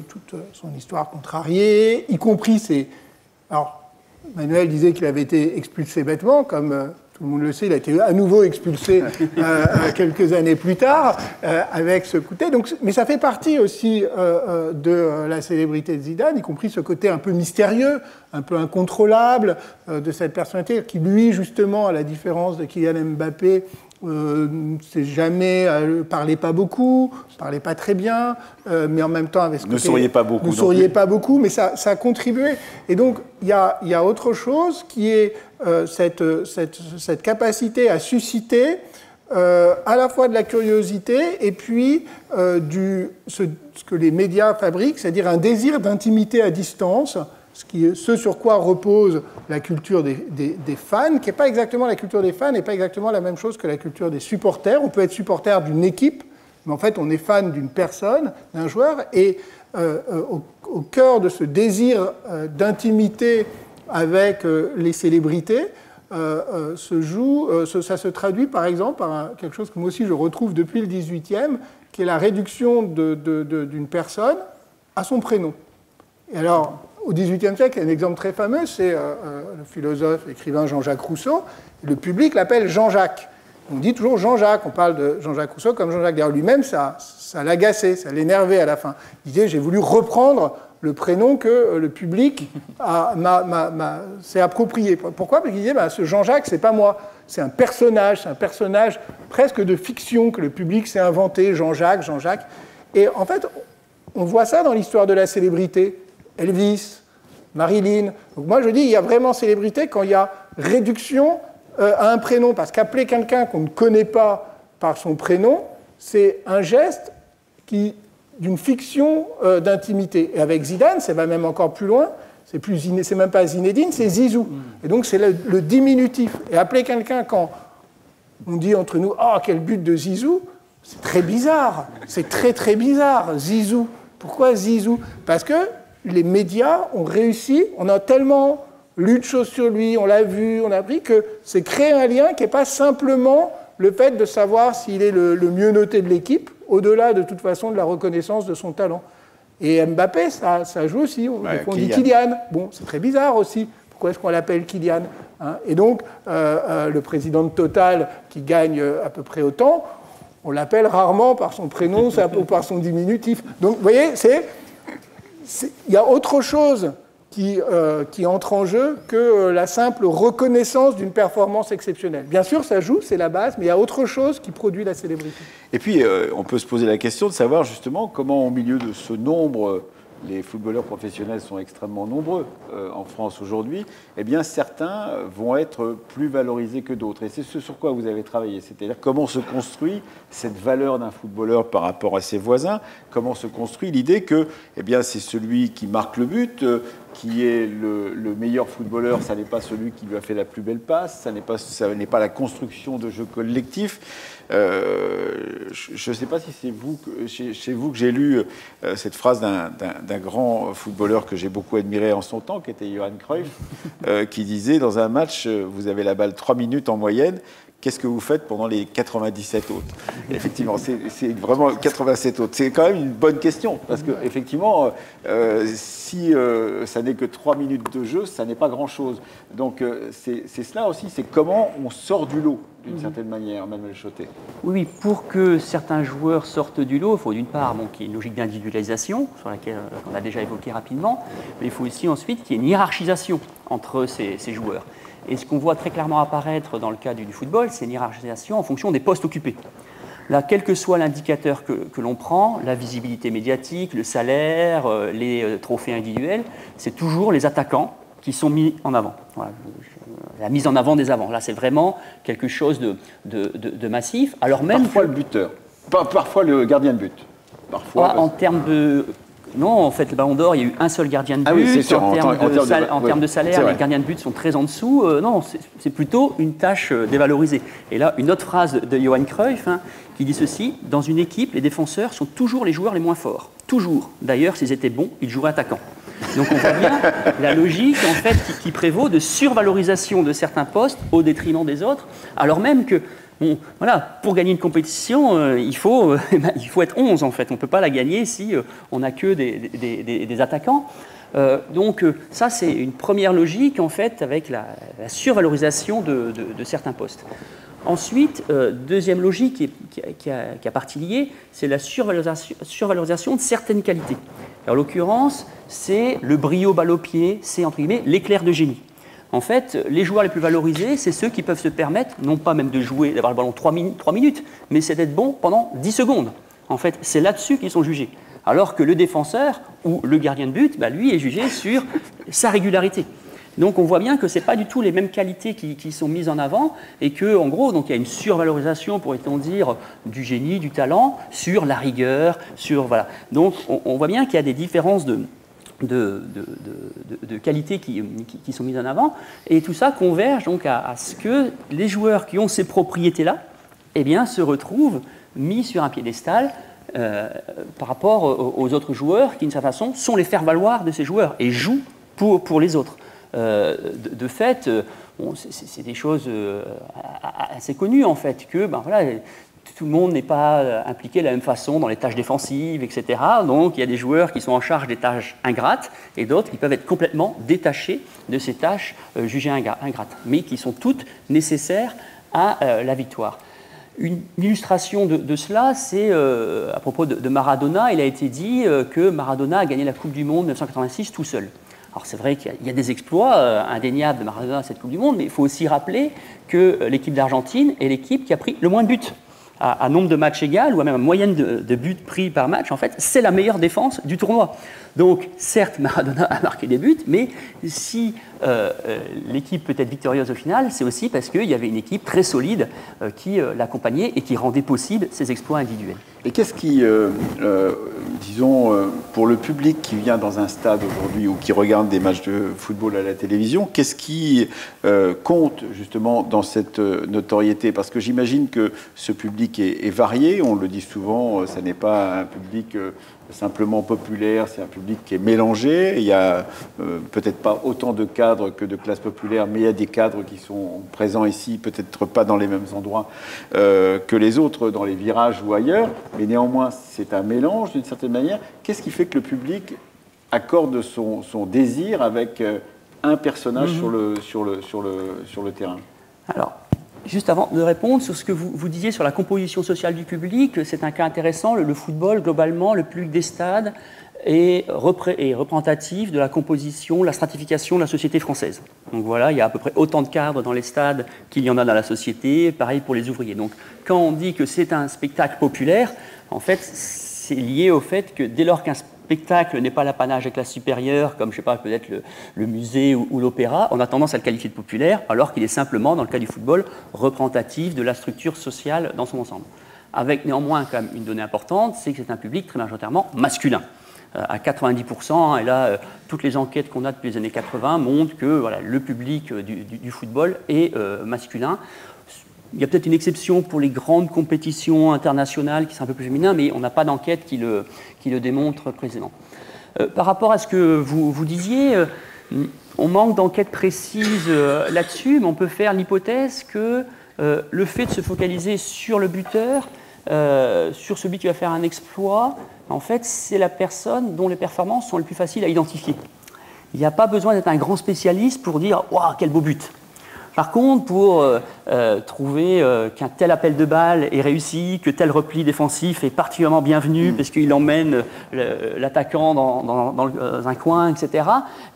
toute son histoire contrariée, y compris ses... Alors, Manuel disait qu'il avait été expulsé bêtement, comme... tout le monde le sait, il a été à nouveau expulsé quelques années plus tard avec ce côté. Donc, mais ça fait partie aussi de la célébrité de Zidane, y compris ce côté un peu mystérieux, un peu incontrôlable de cette personnalité qui, lui, justement, à la différence de Kylian Mbappé, parlait pas beaucoup, parlait pas très bien, mais en même temps avec ce côté... Ne souriez pas beaucoup. Ne souriez pas beaucoup, mais ça a contribué. Et donc, il y a autre chose qui est cette capacité à susciter à la fois de la curiosité et puis ce que les médias fabriquent, c'est-à-dire un désir d'intimité à distance, ce sur quoi repose la culture des fans, qui n'est pas exactement la culture des fans, n'est pas exactement la même chose que la culture des supporters. On peut être supporter d'une équipe, mais en fait, on est fan d'une personne, d'un joueur, et au cœur de ce désir d'intimité avec les célébrités, ça se traduit par exemple par quelque chose que moi aussi je retrouve depuis le XVIIIe, qui est la réduction d'une personne à son prénom. Et alors, au XVIIIe siècle, il y a un exemple très fameux, c'est le philosophe, écrivain Jean-Jacques Rousseau. Le public l'appelle Jean-Jacques. On dit toujours Jean-Jacques, on parle de Jean-Jacques Rousseau comme Jean-Jacques. D'ailleurs, lui-même, ça l'agaçait, ça l'énervait à la fin. Il disait, j'ai voulu reprendre le prénom que le public s'est approprié. Pourquoi ? Parce qu'il disait, ce Jean-Jacques, c'est pas moi. C'est un personnage presque de fiction que le public s'est inventé, Jean-Jacques. Et en fait, on voit ça dans l'histoire de la célébrité. Elvis, Marilyn. Donc moi, je dis, il y a vraiment célébrité quand il y a réduction à un prénom. Parce qu'appeler quelqu'un qu'on ne connaît pas par son prénom, c'est un geste d'une fiction d'intimité. Et avec Zidane, ça va même encore plus loin. C'est même pas Zinedine, c'est Zizou. Et donc, c'est le diminutif. Et appeler quelqu'un quand on dit entre nous « Oh, quel but de Zizou !» c'est très bizarre. C'est très, très bizarre, Zizou. Pourquoi Zizou ? Parce que les médias ont réussi, on a tellement lu de choses sur lui, on l'a vu, on a appris, que c'est créer un lien qui n'est pas simplement le fait de savoir s'il est le mieux noté de l'équipe, au-delà de toute façon de la reconnaissance de son talent. Et Mbappé, ça joue aussi. On dit Kylian. Bon, c'est très bizarre aussi. Pourquoi est-ce qu'on l'appelle Kylian ? Et donc, le président de Total, qui gagne à peu près autant, on l'appelle rarement par son prénom ou par son diminutif. Donc, vous voyez, il y a autre chose qui entre en jeu que la simple reconnaissance d'une performance exceptionnelle. Bien sûr, ça joue, c'est la base, mais il y a autre chose qui produit la célébrité. Et puis, on peut se poser la question de savoir justement comment, au milieu de ce nombre, les footballeurs professionnels sont extrêmement nombreux en France aujourd'hui, eh bien, certains vont être plus valorisés que d'autres. Et c'est ce sur quoi vous avez travaillé, c'est-à-dire comment se construit cette valeur d'un footballeur par rapport à ses voisins, comment se construit l'idée que eh bien, c'est celui qui marque le but, qui est le meilleur footballeur, ça n'est pas celui qui lui a fait la plus belle passe, ça n'est pas la construction de jeux collectifs. Je ne sais pas si c'est chez vous que j'ai lu cette phrase d'un grand footballeur que j'ai beaucoup admiré en son temps, qui était Johan Cruyff, qui disait dans un match, vous avez la balle 3 minutes en moyenne, qu'est-ce que vous faites pendant les 97 autres? Effectivement, c'est vraiment 87 autres. C'est quand même une bonne question, parce qu'effectivement, si ça n'est que 3 minutes de jeu, ça n'est pas grand-chose. Donc c'est cela aussi, c'est comment on sort du lot, d'une certaine manière, Manuel Chotet. Oui, pour que certains joueurs sortent du lot, il faut d'une part qu'il y ait une logique d'individualisation, sur laquelle on a déjà évoqué rapidement, mais il faut aussi ensuite qu'il y ait une hiérarchisation entre ces joueurs. Et ce qu'on voit très clairement apparaître dans le cas du football, c'est une hiérarchisation en fonction des postes occupés. Là, quel que soit l'indicateur que l'on prend, la visibilité médiatique, le salaire, les trophées individuels, c'est toujours les attaquants qui sont mis en avant. Voilà. La mise en avant des avants. Là, c'est vraiment quelque chose de massif. Alors même parfois le buteur, parfois le gardien de but. Parfois, en termes de... Non, en fait, le Ballon d'Or, il y a eu un seul gardien de but. Ah oui, c'est sûr. En termes de salaire, les gardiens de but sont très en dessous. Non, c'est plutôt une tâche dévalorisée. Et là, une autre phrase de Johan Cruyff qui dit ceci: dans une équipe, les défenseurs sont toujours les joueurs les moins forts. Toujours. D'ailleurs, s'ils étaient bons, ils joueraient attaquants. Donc on voit bien la logique en fait qui prévaut de survalorisation de certains postes au détriment des autres, alors même que bon, voilà, pour gagner une compétition, il faut être 11 en fait. On ne peut pas la gagner si on n'a que des attaquants. Donc ça, c'est une première logique en fait avec la survalorisation de certains postes. Ensuite, deuxième logique qui a partie liée, c'est la survalorisation de certaines qualités. En l'occurrence, c'est le brio balle au pied, c'est entre guillemets l'éclair de génie. En fait, les joueurs les plus valorisés, c'est ceux qui peuvent se permettre, non pas même de jouer, d'avoir le ballon 3 minutes, mais c'est d'être bon pendant 10 secondes. En fait, c'est là-dessus qu'ils sont jugés. Alors que le défenseur ou le gardien de but, lui, est jugé sur sa régularité. Donc on voit bien que ce n'est pas du tout les mêmes qualités qui sont mises en avant et qu'en gros, donc, il y a une survalorisation, pourrait-on dire, du génie, du talent, sur la rigueur, voilà. Donc on voit bien qu'il y a des différences de qualités qui sont mises en avant, et tout ça converge donc à ce que les joueurs qui ont ces propriétés-là se retrouvent mis sur un piédestal par rapport aux autres joueurs qui, d'une certaine façon, sont les faire-valoir de ces joueurs et jouent pour les autres. De fait, c'est des choses assez connues en fait, que tout le monde n'est pas impliqué de la même façon dans les tâches défensives, etc. Donc il y a des joueurs qui sont en charge des tâches ingrates et d'autres qui peuvent être complètement détachés de ces tâches jugées ingrates, mais qui sont toutes nécessaires à la victoire. Une illustration de cela, c'est à propos de Maradona. Il a été dit que Maradona a gagné la Coupe du Monde 1986 tout seul. Alors c'est vrai qu'il y a des exploits indéniables de Maradona à cette Coupe du Monde, mais il faut aussi rappeler que l'équipe d'Argentine est l'équipe qui a pris le moins de buts. À nombre de matchs égal, ou à même moyenne de buts pris par match, en fait, c'est la meilleure défense du tournoi. Donc, certes, Maradona a marqué des buts, mais si l'équipe peut être victorieuse au final, c'est aussi parce qu'il y avait une équipe très solide qui l'accompagnait et qui rendait possible ces exploits individuels. Et qu'est-ce qui, disons, pour le public qui vient dans un stade aujourd'hui ou qui regarde des matchs de football à la télévision, qu'est-ce qui compte justement dans cette notoriété? Parce que j'imagine que ce public est varié, on le dit souvent, ça n'est pas un public simplement populaire, c'est un public qui est mélangé. Il y a peut-être pas autant de cadres que de classes populaires, mais il y a des cadres qui sont présents ici, peut-être pas dans les mêmes endroits que les autres, dans les virages ou ailleurs, mais néanmoins c'est un mélange d'une certaine manière. Qu'est-ce qui fait que le public accorde son désir avec un personnage sur le terrain? Alors, juste avant de répondre sur ce que vous disiez sur la composition sociale du public, c'est un cas intéressant. Le football, globalement, le public des stades est représentatif de la composition, la stratification de la société française. Donc voilà, il y a à peu près autant de cadres dans les stades qu'il y en a dans la société, pareil pour les ouvriers. Donc quand on dit que c'est un spectacle populaire, en fait, c'est lié au fait que dès lors qu'un spectacle n'est pas l'apanage des classes supérieures, comme je sais pas, peut-être le musée ou l'opéra, on a tendance à le qualifier de populaire, alors qu'il est simplement, dans le cas du football, représentatif de la structure sociale dans son ensemble. Avec néanmoins quand même une donnée importante, c'est que c'est un public très majoritairement masculin. À 90%, et là, toutes les enquêtes qu'on a depuis les années 80 montrent que voilà, le public du football est masculin. Il y a peut-être une exception pour les grandes compétitions internationales qui sont un peu plus féminines, mais on n'a pas d'enquête qui le démontre précisément. Par rapport à ce que vous disiez, on manque d'enquêtes précises là-dessus, mais on peut faire l'hypothèse que le fait de se focaliser sur le buteur, sur celui qui va faire un exploit, en fait, c'est la personne dont les performances sont les plus faciles à identifier. Il n'y a pas besoin d'être un grand spécialiste pour dire « Waouh, quel beau but !» Par contre, pour trouver qu'un tel appel de balle est réussi, que tel repli défensif est particulièrement bienvenu parce qu'il emmène l'attaquant dans un coin, etc.,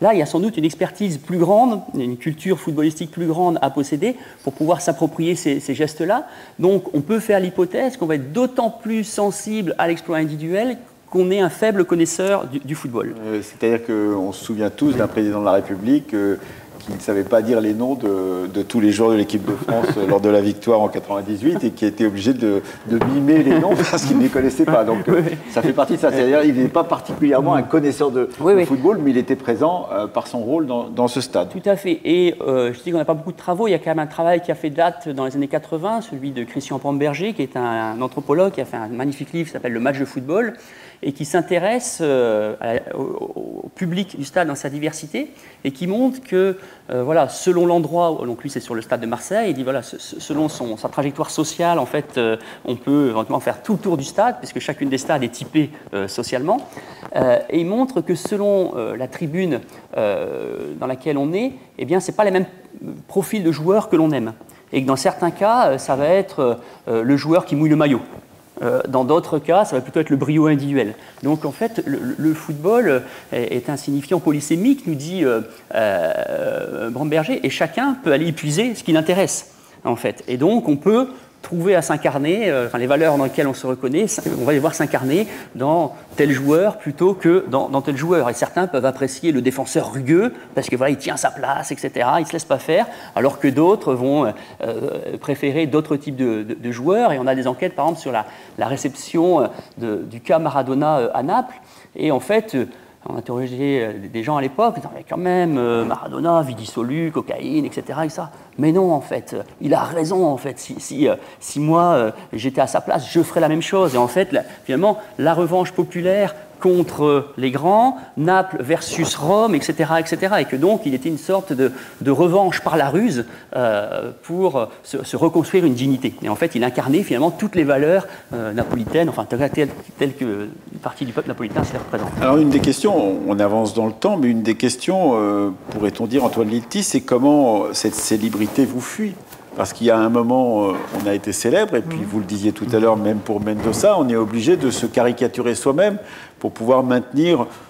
là, il y a sans doute une expertise plus grande, une culture footballistique plus grande à posséder pour pouvoir s'approprier ces gestes-là. Donc, on peut faire l'hypothèse qu'on va être d'autant plus sensible à l'exploit individuel qu'on est un faible connaisseur du football. C'est-à-dire qu'on se souvient tous d'un président de la République qui ne savait pas dire les noms de tous les joueurs de l'équipe de France lors de la victoire en 98 et qui a été obligé de mimer les noms parce qu'il ne les connaissait pas. Donc ça fait partie de ça. C'est-à-dire qu'il n'est pas particulièrement un connaisseur de football, mais il était présent par son rôle dans ce stade. Tout à fait. Et je dis qu'on n'a pas beaucoup de travaux. Il y a quand même un travail qui a fait date dans les années 80, celui de Christian Pamberger, qui est un anthropologue qui a fait un magnifique livre qui s'appelle « Le match de football » et qui s'intéresse au public du stade dans sa diversité et qui montre que, voilà, selon l'endroit, donc lui c'est sur le stade de Marseille, il dit voilà, selon sa trajectoire sociale, en fait, on peut éventuellement faire tout le tour du stade, puisque chacune des stades est typée socialement, et il montre que selon la tribune dans laquelle on est, eh bien, ce n'est pas les mêmes profils de joueurs que l'on aime. Et que dans certains cas, ça va être le joueur qui mouille le maillot. Dans d'autres cas, ça va plutôt être le brio individuel. Donc, en fait, le football est un signifiant polysémique, nous dit Pamberger, et chacun peut aller y puiser ce qui l'intéresse, en fait. Et donc, on peut trouver à s'incarner, les valeurs dans lesquelles on se reconnaît, on va les voir s'incarner dans tel joueur plutôt que dans tel joueur. Et certains peuvent apprécier le défenseur rugueux parce que voilà, il tient sa place, etc. Il ne se laisse pas faire, alors que d'autres vont préférer d'autres types de joueurs. Et on a des enquêtes, par exemple, sur la réception du cas Maradona à Naples. Et en fait, on interrogeait des gens à l'époque, ils disaient quand même Maradona, vie dissolue, cocaïne, etc., etc. Mais non, en fait, il a raison, en fait. Si moi, j'étais à sa place, je ferais la même chose. Et en fait, finalement, la revanche populaire contre les grands, Naples versus Rome, etc., etc. Et que donc, il était une sorte de revanche par la ruse pour se reconstruire une dignité. Et en fait, il incarnait finalement toutes les valeurs napolitaines, enfin, telles que une partie du peuple napolitain s'est représentée. Alors, une des questions, on avance dans le temps, mais une des questions, pourrait-on dire, Antoine Lilti, c'est comment cette célébrité vous fuit ? Parce qu'il y a un moment, on a été célèbre, et puis vous le disiez tout à l'heure, même pour Mendoza, on est obligé de se caricaturer soi-même pour pouvoir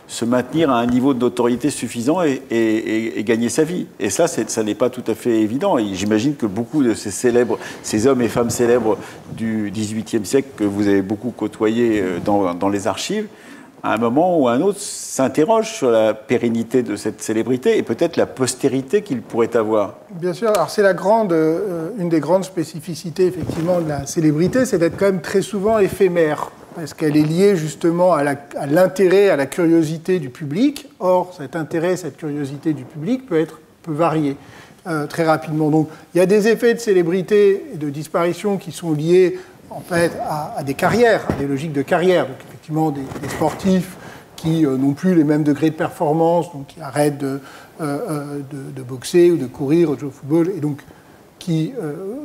se maintenir à un niveau de notoriété suffisant et gagner sa vie. Et ça n'est pas tout à fait évident. Et j'imagine que beaucoup de ces hommes et femmes célèbres du XVIIIe siècle que vous avez beaucoup côtoyés dans les archives, à un moment ou à un autre, s'interroge sur la pérennité de cette célébrité et peut-être la postérité qu'il pourrait avoir. Bien sûr. Alors c'est une des grandes spécificités effectivement de la célébrité, c'est d'être quand même très souvent éphémère, parce qu'elle est liée justement à l'intérêt, à la curiosité du public. Or, cet intérêt, cette curiosité du public peut varier très rapidement. Donc, il y a des effets de célébrité et de disparition qui sont liés en fait à des carrières, à des logiques de carrière. Donc, effectivement, des sportifs qui n'ont plus les mêmes degrés de performance, donc qui arrêtent de boxer ou de courir ou de jouer au football, et donc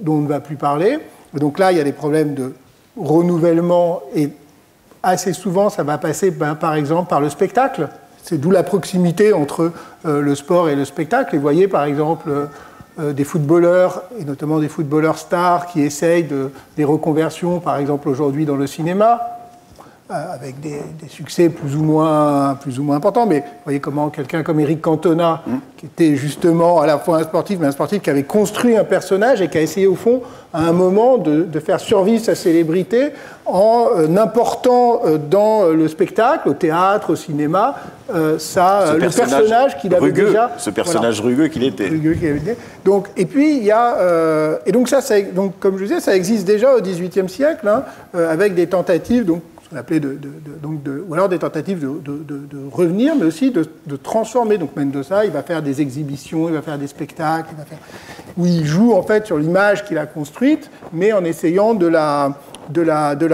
dont on ne va plus parler. Et donc là, il y a des problèmes de renouvellement, et assez souvent, ça va passer, par exemple, par le spectacle. C'est d'où la proximité entre le sport et le spectacle. Et vous voyez, par exemple, des footballeurs, et notamment des footballeurs stars, qui essayent des reconversions, par exemple, aujourd'hui dans le cinéma, avec des succès plus ou moins importants. Mais vous voyez comment quelqu'un comme Eric Cantona, qui était justement à la fois un sportif, mais un sportif qui avait construit un personnage et qui a essayé, au fond, à un moment, de faire survivre sa célébrité en important dans le spectacle, au théâtre, au cinéma, le personnage qu'il avait rugueux, déjà... Ce personnage rugueux qu'il était. Donc, et puis, il y a... et donc, donc, comme je disais, ça existe déjà au XVIIIe siècle, avec des tentatives... Donc, on appelait ou alors des tentatives de revenir, mais aussi de transformer. Donc Mendoza, il va faire des exhibitions, il va faire des spectacles, où il joue en fait sur l'image qu'il a construite, mais en essayant de la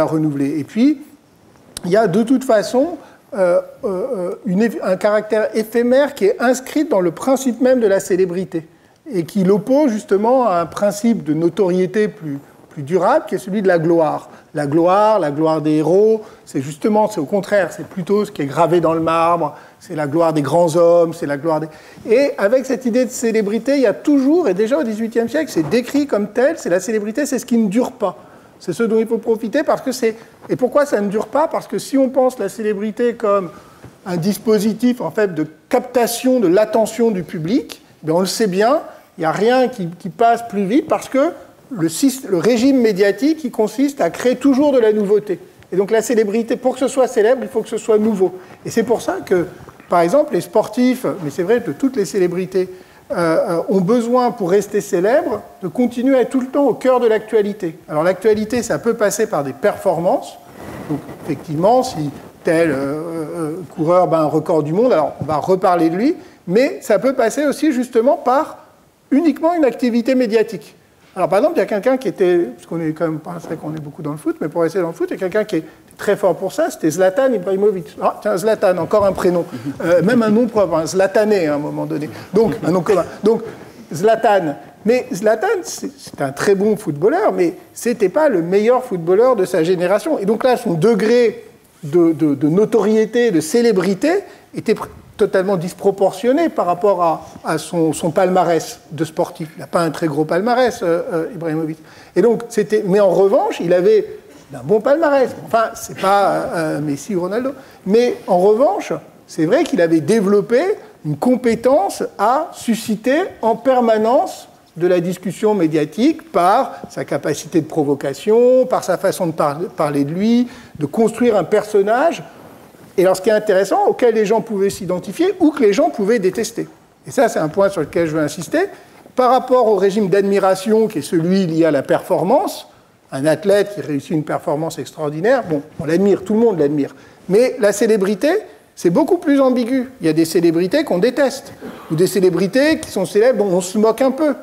renouveler. Et puis, il y a de toute façon un caractère éphémère qui est inscrit dans le principe même de la célébrité. et qui l'oppose justement à un principe de notoriété plus durable, qui est celui de la gloire. La gloire des héros, c'est au contraire, c'est plutôt ce qui est gravé dans le marbre, c'est la gloire des grands hommes, c'est la gloire des... Et avec cette idée de célébrité, il y a toujours, et déjà au XVIIIe siècle, c'est décrit comme tel, c'est la célébrité, c'est ce qui ne dure pas. C'est ce dont il faut profiter parce que c'est... Et pourquoi ça ne dure pas? Parce que si on pense la célébrité comme un dispositif en fait de captation de l'attention du public, bien on le sait bien, il n'y a rien qui passe plus vite parce que le régime médiatique il consiste à créer toujours de la nouveauté. Et donc la célébrité, pour que ce soit célèbre, il faut que ce soit nouveau. Et c'est pour ça que, par exemple, les sportifs, mais c'est vrai que toutes les célébrités, ont besoin, pour rester célèbres, de continuer à être tout le temps au cœur de l'actualité. Alors l'actualité, ça peut passer par des performances. Donc effectivement, si tel coureur bat un record du monde, alors on va reparler de lui, mais ça peut passer aussi justement par uniquement une activité médiatique. Alors par exemple, il y a quelqu'un qui était, parce qu'on est quand même, c'est vrai qu'on est beaucoup dans le foot, mais pour rester dans le foot, il y a quelqu'un qui est très fort pour ça, c'était Zlatan Ibrahimovic. Ah, tiens, Zlatan, encore un prénom. Même un nom propre, un Zlatané à un moment donné. Donc, un nom commun. Donc, Zlatan. Mais Zlatan, c'est un très bon footballeur, mais ce n'était pas le meilleur footballeur de sa génération. Et donc là, son degré de notoriété, de célébrité, était totalement disproportionné par rapport à son palmarès de sportif. Il n'a pas un très gros palmarès, Ibrahimovic. Et donc, mais en revanche, il avait un bon palmarès. Enfin, c'est pas Messi ou Ronaldo. Mais en revanche, c'est vrai qu'il avait développé une compétence à susciter en permanence de la discussion médiatique par sa capacité de provocation, par sa façon de parler de lui, de construire un personnage. Et alors, ce qui est intéressant, auquel les gens pouvaient s'identifier ou que les gens pouvaient détester. Et ça, c'est un point sur lequel je veux insister. Par rapport au régime d'admiration, qui est celui lié à la performance, un athlète qui réussit une performance extraordinaire, bon, on l'admire, tout le monde l'admire. Mais la célébrité, c'est beaucoup plus ambigu. Il y a des célébrités qu'on déteste, ou des célébrités qui sont célèbres dont on se moque un peu.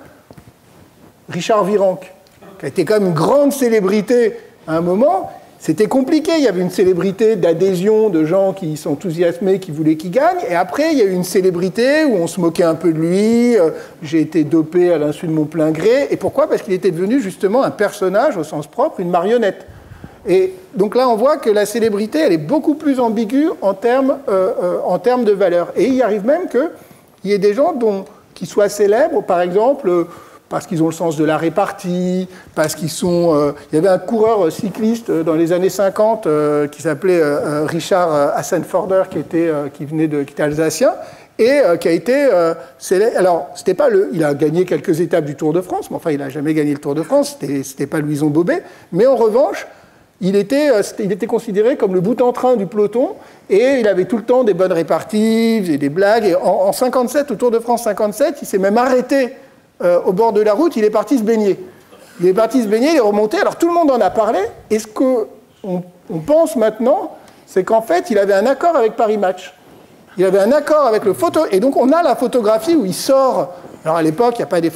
Richard Virenque, qui a été quand même une grande célébrité à un moment, c'était compliqué. Il y avait une célébrité d'adhésion de gens qui s'enthousiasmaient, qui voulaient qu'il gagne. Et après, il y a eu une célébrité où on se moquait un peu de lui. J'ai été dopé à l'insu de mon plein gré. Et pourquoi? Parce qu'il était devenu justement un personnage au sens propre, une marionnette. Et donc là, on voit que la célébrité, elle est beaucoup plus ambiguë en termes de valeur. Et il arrive même qu'il y ait des gens qui soient célèbres, par exemple... parce qu'ils ont le sens de la répartie, parce qu'ils sont... il y avait un coureur cycliste dans les années 50 qui s'appelait Richard Hassenforder, qui était alsacien, et qui a été célèbre. Alors, c'était pas il a gagné quelques étapes du Tour de France, mais enfin, il n'a jamais gagné le Tour de France, c'était pas Louison Bobet, mais en revanche, il était considéré comme le bout en train du peloton, et il avait tout le temps des bonnes réparties, et des blagues, et en 57, au Tour de France 57, il s'est même arrêté au bord de la route, il est parti se baigner. Il est remonté, alors tout le monde en a parlé, et ce qu'on pense maintenant, c'est qu'en fait, il avait un accord avec Paris Match. Il avait un accord avec le photo, et donc on a la photographie où il sort. Alors à l'époque, il n'y a pas des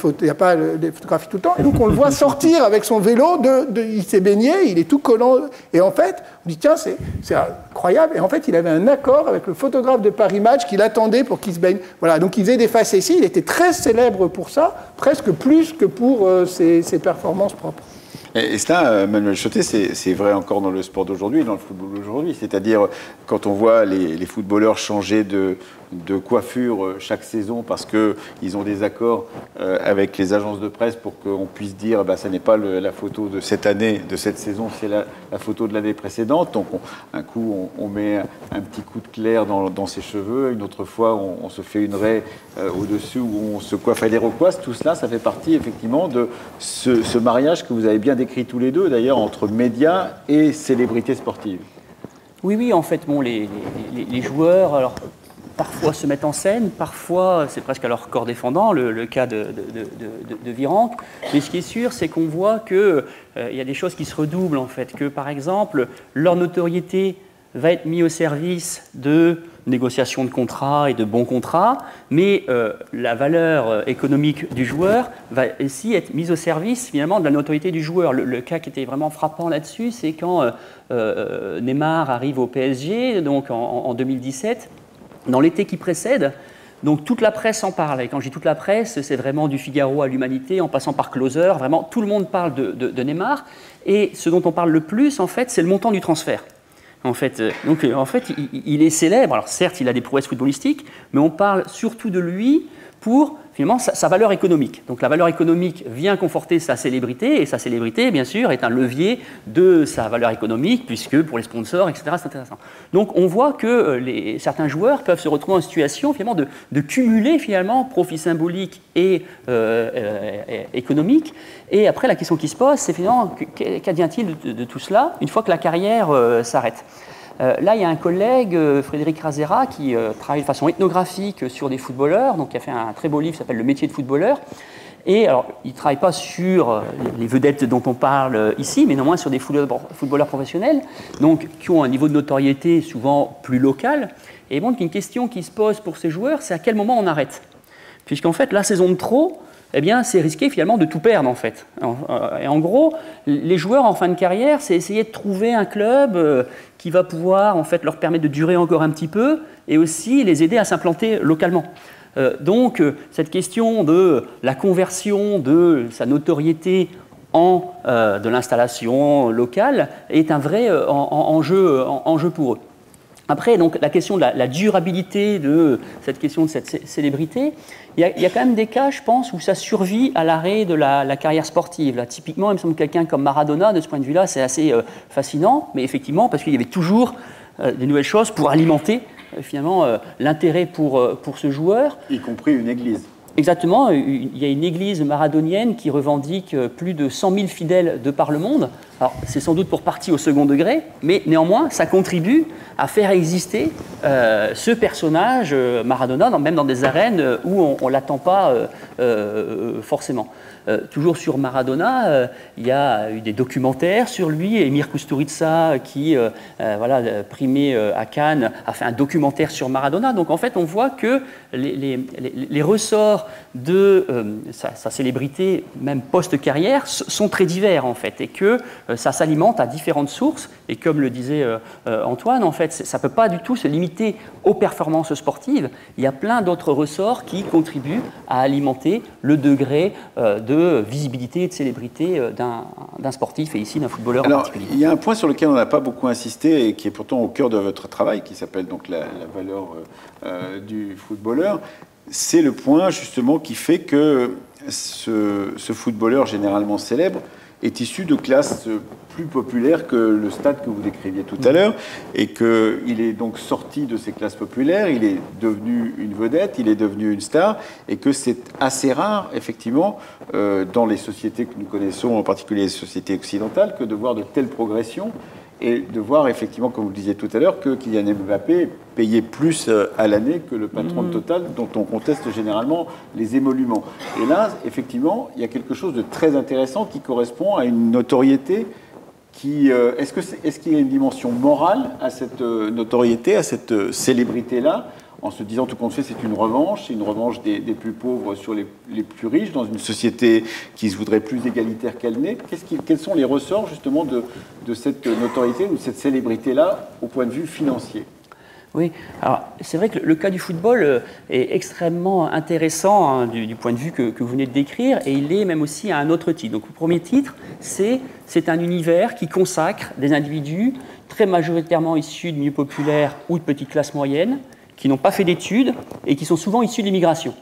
photographies tout le temps, et donc on le voit sortir avec son vélo, il s'est baigné, il est tout collant, et en fait, on dit tiens, c'est incroyable, et en fait, il avait un accord avec le photographe de Paris Match qui l'attendait pour qu'il se baigne. Voilà, donc il faisait des facéties, il était très célèbre pour ça, presque plus que pour ses performances propres. Et cela, Manuel Chotet, c'est vrai encore dans le sport d'aujourd'hui, dans le football d'aujourd'hui. C'est-à-dire, quand on voit les footballeurs changer de coiffure chaque saison parce qu'ils ont des accords avec les agences de presse pour qu'on puisse dire ça n'est pas la photo de cette année, de cette saison, c'est la photo de l'année précédente. Donc, un coup, on met un petit coup de clair dans ses cheveux. Une autre fois, on se fait une raie au-dessus où on se coiffe à l'héroquoise. Tout cela, ça fait partie, effectivement, de ce mariage que vous avez bien décrit tous les deux, d'ailleurs, entre médias et célébrités sportives. Oui, en fait, les joueurs... Alors, parfois se mettent en scène, parfois c'est presque à leur corps défendant, le cas de Virenque. Mais ce qui est sûr, c'est qu'on voit qu'il y a des choses qui se redoublent en fait, que par exemple, leur notoriété va être mise au service de négociations de contrats et de bons contrats, mais la valeur économique du joueur va aussi être mise au service finalement de la notoriété du joueur. Le cas qui était vraiment frappant là-dessus, c'est quand Neymar arrive au PSG, donc en 2017. Dans l'été qui précède, Donc toute la presse en parle. Et quand je dis toute la presse, c'est vraiment du Figaro à l'Humanité, en passant par Closer. Vraiment, tout le monde parle de Neymar. Et ce dont on parle le plus, en fait, c'est le montant du transfert. En fait, il est célèbre. Alors certes, il a des prouesses footballistiques, mais on parle surtout de lui pour finalement sa valeur économique. Donc la valeur économique vient conforter sa célébrité, et sa célébrité, bien sûr, est un levier de sa valeur économique, puisque pour les sponsors, etc., c'est intéressant. Donc on voit que certains joueurs peuvent se retrouver en situation finalement de cumuler finalement profit symbolique et économique. Et après, la question qui se pose, c'est finalement qu'advient-il de tout cela une fois que la carrière s'arrête? Là, il y a un collègue, Frédéric Razera, qui travaille de façon ethnographique sur des footballeurs, donc qui a fait un très beau livre qui s'appelle « Le métier de footballeur ». Et alors, il ne travaille pas sur les vedettes dont on parle ici, mais néanmoins sur des footballeurs professionnels, donc qui ont un niveau de notoriété souvent plus local. Et il montre qu'une question qui se pose pour ces joueurs, c'est à quel moment on arrête? Puisqu'en fait, la saison de trop, eh bien, c'est risqué finalement de tout perdre, en fait. Et en gros, les joueurs en fin de carrière, c'est essayer de trouver un club qui va pouvoir en fait leur permettre de durer encore un petit peu et aussi les aider à s'implanter localement. Donc, cette question de la conversion de sa notoriété en de l'installation locale est un vrai enjeu pour eux. Après, donc, la question de la durabilité de cette question de cette célébrité, il y a quand même des cas, je pense, où ça survit à l'arrêt de la carrière sportive. Là, typiquement, il me semble que quelqu'un comme Maradona, de ce point de vue-là, c'est assez fascinant, mais effectivement, parce qu'il y avait toujours des nouvelles choses pour alimenter finalement l'intérêt pour ce joueur. Y compris une église. Exactement, il y a une église maradonienne qui revendique plus de 100 000 fidèles de par le monde. Alors, c'est sans doute pour partie au second degré, mais néanmoins, ça contribue à faire exister ce personnage, Maradona, même dans des arènes où on ne l'attend pas forcément. Toujours sur Maradona, il y a eu des documentaires sur lui. Emir Kusturica, qui, primé à Cannes, a fait un documentaire sur Maradona. Donc en fait, on voit que les ressorts de sa célébrité, même post-carrière, sont très divers en fait, et que ça s'alimente à différentes sources. Et comme le disait Antoine, en fait, ça ne peut pas du tout se limiter aux performances sportives. Il y a plein d'autres ressorts qui contribuent à alimenter le degré de visibilité et de célébrité d'un sportif, et ici d'un footballeur en particulier. Il y a un point sur lequel on n'a pas beaucoup insisté et qui est pourtant au cœur de votre travail, qui s'appelle donc la valeur du footballeur. C'est le point justement qui fait que ce footballeur généralement célèbre est issu de classes plus populaires que le Stade que vous décriviez tout à l'heure, et qu'il est donc sorti de ces classes populaires, il est devenu une vedette, il est devenu une star, et que c'est assez rare, effectivement, dans les sociétés que nous connaissons, en particulier les sociétés occidentales, que de voir de telles progressions, et de voir effectivement, comme vous le disiez tout à l'heure, que Kylian Mbappé payait plus à l'année que le patron de Total, dont on conteste généralement les émoluments. Et là, effectivement, il y a quelque chose de très intéressant qui correspond à une notoriété qui... Est-ce qu'il y a une dimension morale à cette notoriété, à cette célébrité-là, en se disant tout compte fait, c'est une revanche des plus pauvres sur les plus riches, dans une société qui se voudrait plus égalitaire qu'elle n'est. Quels sont les ressorts justement de cette notoriété ou de cette célébrité-là au point de vue financier ? Oui, alors c'est vrai que le cas du football est extrêmement intéressant du point de vue que vous venez de décrire, et il est même aussi à un autre titre. Donc le premier titre, c'est un univers qui consacre des individus très majoritairement issus de milieux populaires ou de petites classes moyennes, qui n'ont pas fait d'études et qui sont souvent issus de l'immigration.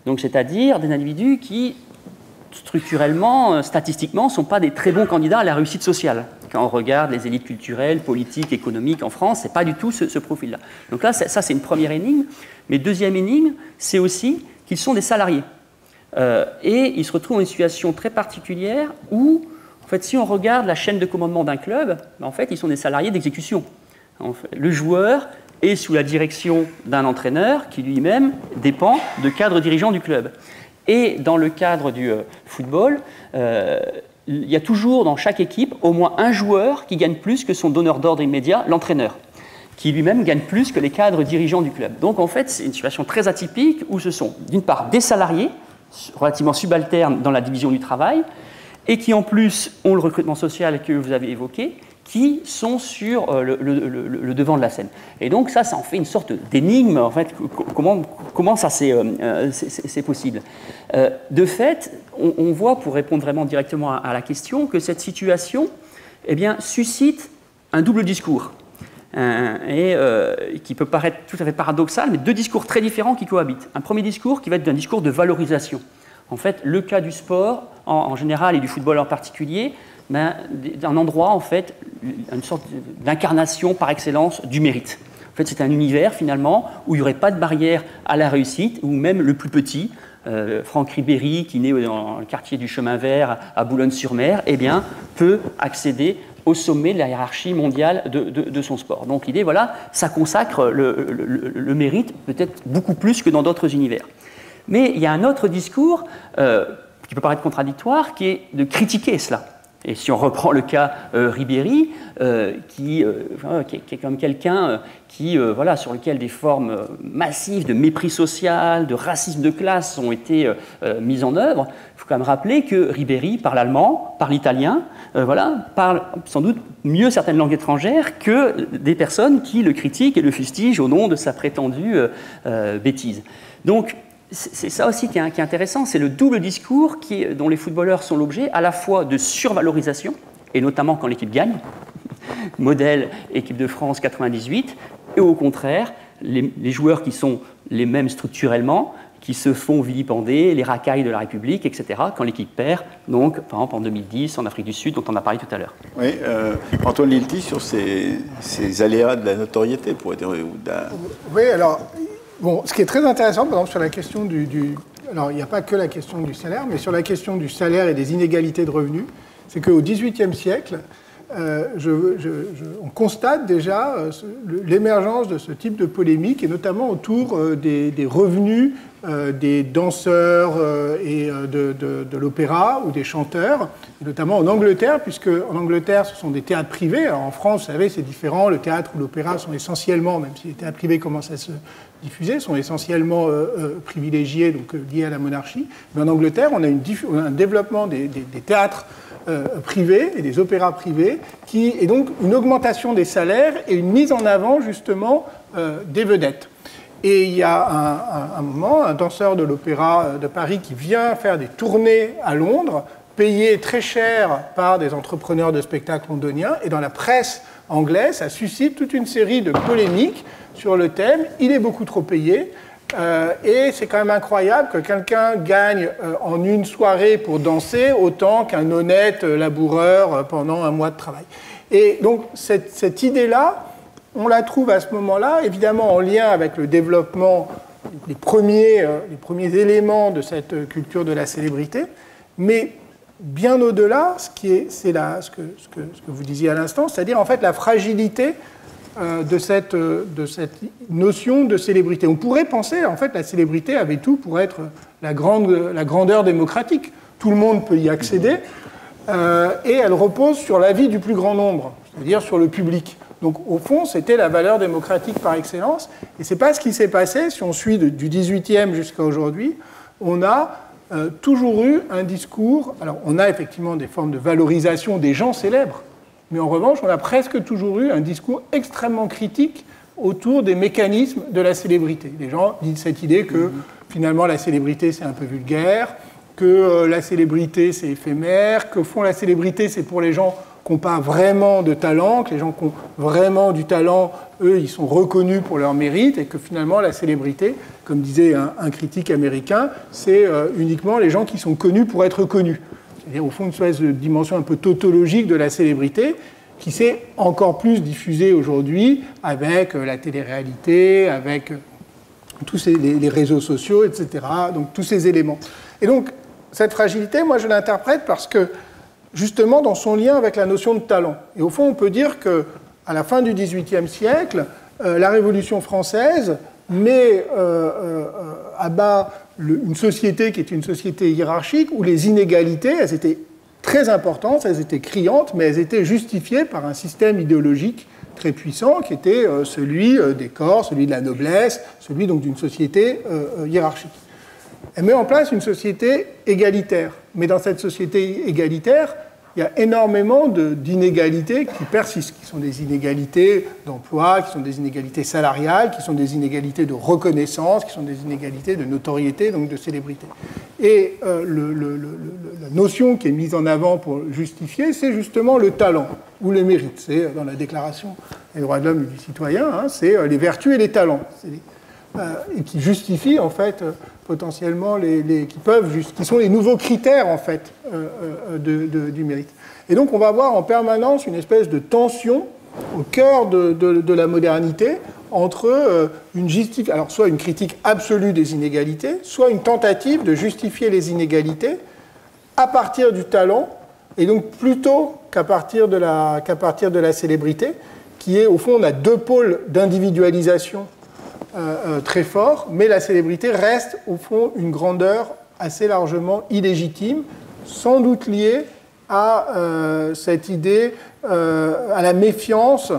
Donc, c'est-à-dire des individus qui, structurellement, statistiquement, ne sont pas des très bons candidats à la réussite sociale. Quand on regarde les élites culturelles, politiques, économiques en France, ce n'est pas du tout ce profil-là. Donc là, ça, c'est une première énigme. Mais deuxième énigme, c'est aussi qu'ils sont des salariés. Et ils se retrouvent dans une situation très particulière où, en fait, si on regarde la chaîne de commandement d'un club, en fait, ils sont des salariés d'exécution. En fait, le joueur et sous la direction d'un entraîneur qui lui-même dépend de cadres dirigeants du club. Et dans le cadre du football, il y a toujours dans chaque équipe au moins un joueur qui gagne plus que son donneur d'ordre immédiat, l'entraîneur, qui lui-même gagne plus que les cadres dirigeants du club. Donc en fait, c'est une situation très atypique où ce sont d'une part des salariés relativement subalternes dans la division du travail et qui en plus ont le recrutement social que vous avez évoqué, qui sont sur le devant de la scène. Et donc ça en fait une sorte d'énigme, en fait, comment ça c'est possible. De fait, on voit, pour répondre vraiment directement à la question, que cette situation suscite un double discours, qui peut paraître tout à fait paradoxal, mais deux discours très différents qui cohabitent. Un premier discours qui va être un discours de valorisation. En fait, le cas du sport, en général, et du football en particulier, un endroit, en fait, une sorte d'incarnation par excellence du mérite. En fait, c'est un univers, finalement, où il n'y aurait pas de barrière à la réussite, où même le plus petit, Franck Ribéry, qui naît dans le quartier du Chemin Vert à Boulogne-sur-Mer, peut accéder au sommet de la hiérarchie mondiale de son sport. Donc l'idée, voilà, ça consacre le mérite peut-être beaucoup plus que dans d'autres univers. Mais il y a un autre discours qui peut paraître contradictoire, qui est de critiquer cela. Et si on reprend le cas Ribéry, qui est comme quelqu'un sur lequel des formes massives de mépris social, de racisme de classe ont été mises en œuvre, il faut quand même rappeler que Ribéry parle allemand, parle italien, parle sans doute mieux certaines langues étrangères que des personnes qui le critiquent et le fustigent au nom de sa prétendue bêtise. Donc, c'est ça aussi qui est intéressant, c'est le double discours dont les footballeurs sont l'objet, à la fois de survalorisation, et notamment quand l'équipe gagne, modèle équipe de France 98, et au contraire, les joueurs qui sont les mêmes structurellement, qui se font vilipender, les racailles de la République, etc., quand l'équipe perd, donc par exemple en 2010, en Afrique du Sud, dont on a parlé tout à l'heure. Oui, Antoine Lilti, sur ces aléas de la notoriété, pour dire... Oui, alors... Bon, ce qui est très intéressant, par exemple, sur la question alors, il n'y a pas que la question du salaire, mais sur la question du salaire et des inégalités de revenus, c'est qu'au XVIIIe siècle, on constate déjà l'émergence de ce type de polémique, et notamment autour des revenus des danseurs et de l'opéra ou des chanteurs, et notamment en Angleterre, puisque en Angleterre, ce sont des théâtres privés. Alors en France, vous savez, c'est différent. Le théâtre ou l'opéra sont essentiellement, même si les théâtres privés commencent à se diffuser, sont essentiellement privilégiés, donc liés à la monarchie. Mais en Angleterre, on a un développement des théâtres privés et des opéras privés, et donc une augmentation des salaires et une mise en avant justement des vedettes. Et il y a un moment, un danseur de l'opéra de Paris qui vient faire des tournées à Londres, payé très cher par des entrepreneurs de spectacles londoniens, et dans la presse anglaise, ça suscite toute une série de polémiques sur le thème « Il est beaucoup trop payé ». Et c'est quand même incroyable que quelqu'un gagne en une soirée pour danser autant qu'un honnête laboureur pendant un mois de travail. Et donc cette idée-là, on la trouve à ce moment-là, évidemment en lien avec le développement, les premiers éléments de cette culture de la célébrité, mais bien au-delà, ce que vous disiez à l'instant, c'est-à-dire en fait la fragilité de cette notion de célébrité. On pourrait penser, en fait, la célébrité avait tout pour être la grandeur démocratique. Tout le monde peut y accéder, et elle repose sur l'avis du plus grand nombre, c'est-à-dire sur le public. Donc, au fond, c'était la valeur démocratique par excellence, et c'est pas ce qui s'est passé. Si on suit du XVIIIe jusqu'à aujourd'hui, on a toujours eu un discours. Alors, on a effectivement des formes de valorisation des gens célèbres, mais en revanche, on a presque toujours eu un discours extrêmement critique autour des mécanismes de la célébrité. Les gens disent cette idée que finalement la célébrité c'est un peu vulgaire, que la célébrité c'est éphémère, qu'au fond la célébrité c'est pour les gens qui n'ont pas vraiment de talent, que les gens qui ont vraiment du talent, eux, ils sont reconnus pour leur mérite, et que finalement la célébrité, comme disait un critique américain, c'est uniquement les gens qui sont connus pour être connus. C'est-à-dire au fond une espèce de dimension un peu tautologique de la célébrité qui s'est encore plus diffusée aujourd'hui avec la télé-réalité, avec tous les réseaux sociaux, etc. Donc tous ces éléments. Et donc cette fragilité, moi je l'interprète parce que justement dans son lien avec la notion de talent. Et au fond on peut dire qu'à la fin du XVIIIe siècle, la Révolution française met à bas une société qui est une société hiérarchique où les inégalités, elles étaient très importantes, elles étaient criantes, mais elles étaient justifiées par un système idéologique très puissant qui était celui des corps, celui de la noblesse, celui donc d'une société hiérarchique. Elle met en place une société égalitaire. Mais dans cette société égalitaire, il il y a énormément d'inégalités qui persistent, qui sont des inégalités d'emploi, qui sont des inégalités salariales, qui sont des inégalités de reconnaissance, qui sont des inégalités de notoriété, donc de célébrité. Et la notion qui est mise en avant pour justifier, c'est justement le talent ou le mérite. C'est dans la Déclaration des droits de l'homme et du citoyen, hein, c'est les vertus et les talents. Et qui justifient en fait potentiellement qui sont les nouveaux critères en fait du mérite. Et donc on va avoir en permanence une espèce de tension au cœur de la modernité entre alors soit une critique absolue des inégalités, soit une tentative de justifier les inégalités à partir du talent et donc plutôt qu'à partir de la célébrité, qui est au fond on a deux pôles d'individualisation très fort, mais la célébrité reste au fond une grandeur assez largement illégitime, sans doute liée à cette idée, à la méfiance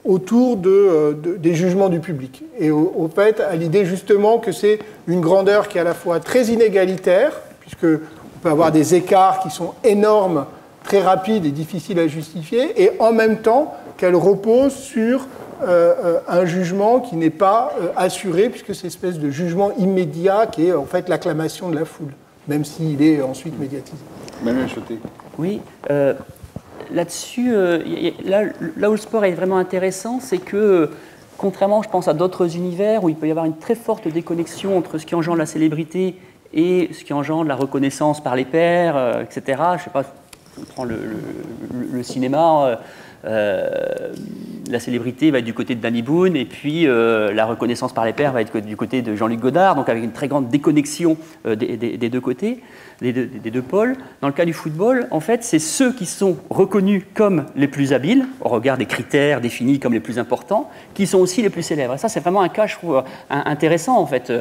autour des jugements du public, et au fait à l'idée justement que c'est une grandeur qui est à la fois très inégalitaire, puisqu'on peut avoir des écarts qui sont énormes, très rapides et difficiles à justifier, et en même temps qu'elle repose sur un jugement qui n'est pas assuré, puisque c'est une espèce de jugement immédiat qui est en fait l'acclamation de la foule, même s'il est ensuite médiatisé. Emmanuel Chotet. Oui, là-dessus, là où le sport est vraiment intéressant, c'est que, contrairement, je pense, à d'autres univers où il peut y avoir une très forte déconnexion entre ce qui engendre la célébrité et ce qui engendre la reconnaissance par les pairs, etc. Je ne sais pas, on prend le cinéma... la célébrité va être du côté de Danny Boone, et puis la reconnaissance par les pairs va être du côté de Jean-Luc Godard, donc avec une très grande déconnexion des deux côtés, des deux pôles. Dans le cas du football, en fait, c'est ceux qui sont reconnus comme les plus habiles, au regard des critères définis comme les plus importants, qui sont aussi les plus célèbres. Et ça, c'est vraiment un cas, je trouve, intéressant, en fait.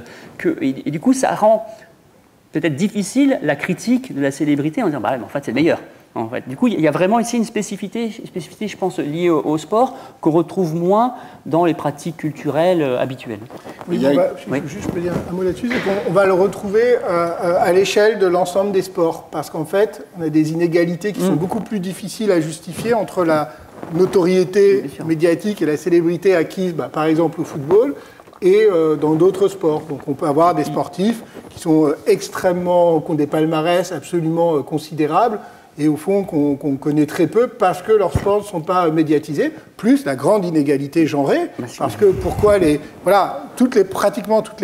Et du coup, ça rend peut-être difficile la critique de la célébrité en disant bah, mais en fait, c'est le meilleur. En fait. Du coup, il y a vraiment ici une spécificité, je pense, liée au sport qu'on retrouve moins dans les pratiques culturelles habituelles. Oui, je peux dire un mot là-dessus, c'est qu'on va le retrouver à l'échelle de l'ensemble des sports, parce qu'en fait, on a des inégalités qui sont beaucoup plus difficiles à justifier entre la notoriété médiatique et la célébrité acquise, par exemple au football, et dans d'autres sports. Donc on peut avoir des sportifs qui sont extrêmement, qui ont des palmarès absolument considérables, et au fond qu'on connaît très peu parce que leurs sports ne sont pas médiatisés, plus la grande inégalité genrée, parce que pratiquement toutes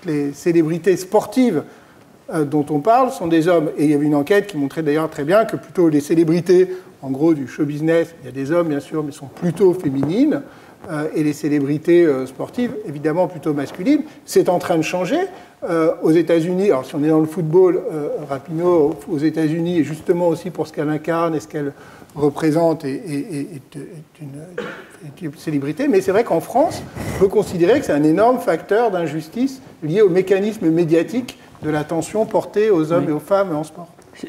les célébrités sportives dont on parle sont des hommes. Et il y avait une enquête qui montrait d'ailleurs très bien que plutôt les célébrités, en gros du show business, il y a des hommes bien sûr, mais sont plutôt féminines, et les célébrités sportives, évidemment plutôt masculines. C'est en train de changer. Aux États-Unis, alors si on est dans le football, Rapinoe, aux États-Unis, et justement aussi pour ce qu'elle incarne et ce qu'elle représente, est une célébrité. Mais c'est vrai qu'en France, on peut considérer que c'est un énorme facteur d'injustice lié au mécanisme médiatique de l'attention portée aux hommes et aux femmes en sport.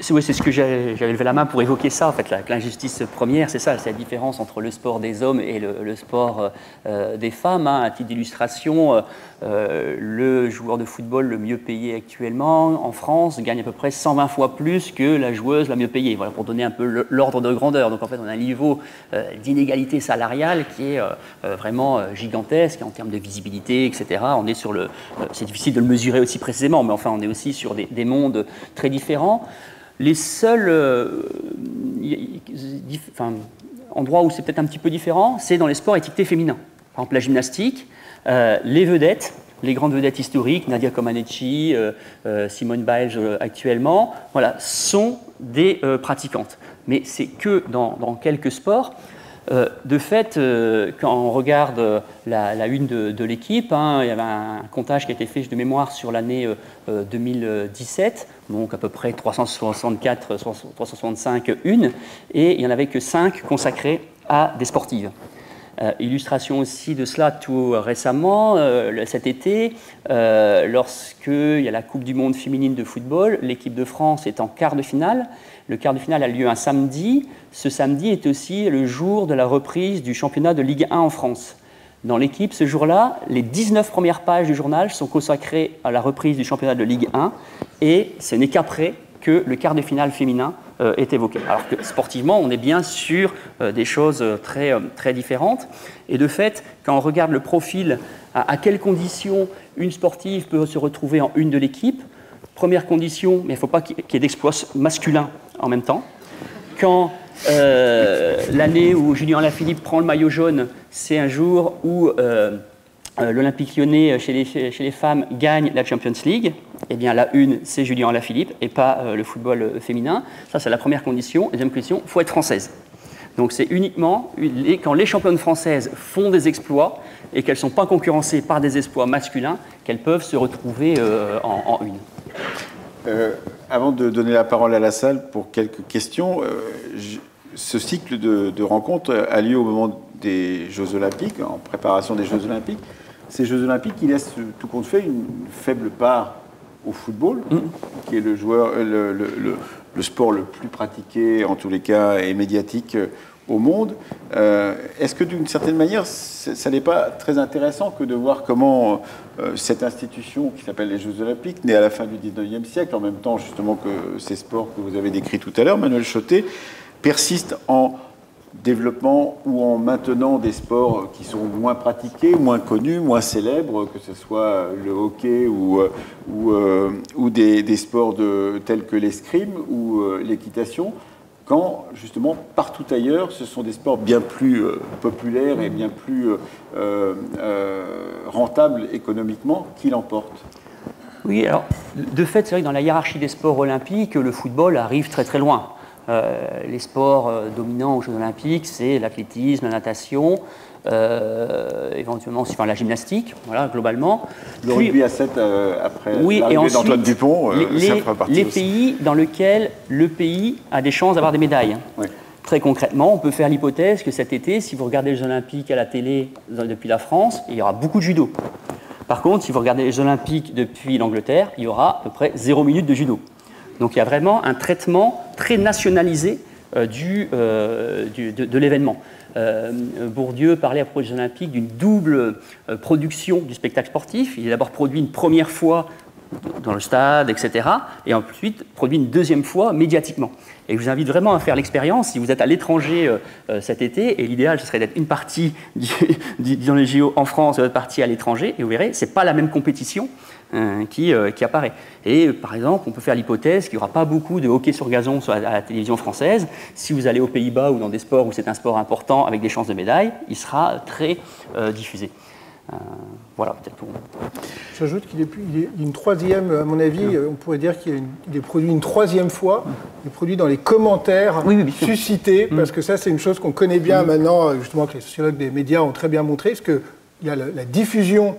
Oui, c'est ce que j'avais levé la main pour évoquer ça. En fait, l'injustice première, c'est ça, c'est la différence entre le sport des hommes et le sport des femmes. À titre d'illustration, le joueur de football le mieux payé actuellement en France gagne à peu près 120 fois plus que la joueuse la mieux payée. Voilà, pour donner un peu l'ordre de grandeur. Donc en fait, on a un niveau d'inégalité salariale qui est vraiment gigantesque en termes de visibilité, etc. On est sur c'est difficile de le mesurer aussi précisément, mais enfin, on est aussi sur des mondes très différents. Les seuls endroits où c'est peut-être un petit peu différent, c'est dans les sports étiquetés féminins. Par exemple, la gymnastique, les vedettes, les grandes vedettes historiques, Nadia Comaneci, Simone Biles actuellement, voilà, sont des pratiquantes. Mais c'est que dans quelques sports. De fait, quand on regarde la une de l'équipe, il y avait un comptage qui a été fait de mémoire sur l'année 2017, donc à peu près 365 unes, et il n'y en avait que 5 consacrées à des sportives. Illustration aussi de cela tout récemment, cet été, lorsqu'il y a la Coupe du Monde féminine de football, l'équipe de France est en quart de finale. Le quart de finale a lieu un samedi. Ce samedi est aussi le jour de la reprise du championnat de Ligue 1 en France. Dans l'équipe, ce jour-là, les 19 premières pages du journal sont consacrées à la reprise du championnat de Ligue 1 et ce n'est qu'après que le quart de finale féminin est évoqué. Alors que sportivement, on est bien sur des choses très, très différentes. Et de fait, quand on regarde le profil, à quelles conditions une sportive peut se retrouver en une de l'équipe, première condition, mais il ne faut pas qu'il y ait d'exploits masculins en même temps. Quand l'année où Julien Alaphilippe prend le maillot jaune, c'est un jour où l'Olympique Lyonnais chez les femmes gagne la Champions League, eh bien la une, c'est Julien Alaphilippe et pas le football féminin. Ça, c'est la première condition. Deuxième condition, il faut être française. Donc c'est uniquement quand les championnes françaises font des exploits et qu'elles ne sont pas concurrencées par des exploits masculins qu'elles peuvent se retrouver en une. Avant de donner la parole à la salle pour quelques questions, ce cycle de rencontres a lieu au moment des Jeux Olympiques, en préparation des Jeux Olympiques. Ces Jeux Olympiques, ils laissent tout compte fait une faible part au football, qui est le sport le plus pratiqué, en tous les cas, et médiatique au monde. Est-ce que d'une certaine manière, ça n'est pas très intéressant que de voir comment cette institution qui s'appelle les Jeux Olympiques, née à la fin du 19e siècle, en même temps justement que ces sports que vous avez décrits tout à l'heure, Manuel Chotet, persiste en développement ou en maintenant des sports qui sont moins pratiqués, moins connus, moins célèbres, que ce soit le hockey ou des sports tels que l'escrime ou l'équitation, quand justement partout ailleurs ce sont des sports bien plus populaires et bien plus rentables économiquement qui l'emportent. Oui, alors de fait, c'est vrai que dans la hiérarchie des sports olympiques, le football arrive très très loin. Les sports dominants aux Jeux Olympiques, c'est l'athlétisme, la natation, éventuellement aussi la gymnastique, voilà, globalement. Le rugby à 7 après l'arrivée d'Antoine Dupont, ça fera partie les aussi. pays dans lesquels le pays a des chances d'avoir des médailles. Oui. Très concrètement, on peut faire l'hypothèse que cet été, si vous regardez les Jeux Olympiques à la télé depuis la France, il y aura beaucoup de judo. Par contre, si vous regardez les Jeux Olympiques depuis l'Angleterre, il y aura à peu près 0 minute de judo. Donc il y a vraiment un traitement très nationalisé de l'événement. Bourdieu parlait à propos des Jeux Olympiques d'une double production du spectacle sportif. Il est d'abord produit une première fois dans le stade, etc. Et ensuite produit une deuxième fois médiatiquement. Et je vous invite vraiment à faire l'expérience si vous êtes à l'étranger cet été. Et l'idéal, ce serait d'être une partie dans les JO en France et l'autre partie à l'étranger. Et vous verrez, ce n'est pas la même compétition qui apparaît. Et par exemple, on peut faire l'hypothèse qu'il n'y aura pas beaucoup de hockey sur gazon à la télévision française. Si vous allez aux Pays-Bas ou dans des sports où c'est un sport important avec des chances de médaille, il sera très diffusé. Voilà, peut-être pour... J'ajoute qu'il est une troisième, à mon avis, on pourrait dire qu'il est produit une troisième fois. Il est produit dans les commentaires suscités, parce que ça, c'est une chose qu'on connaît bien maintenant, justement, que les sociologues des médias ont très bien montré, parce qu'il y a la diffusion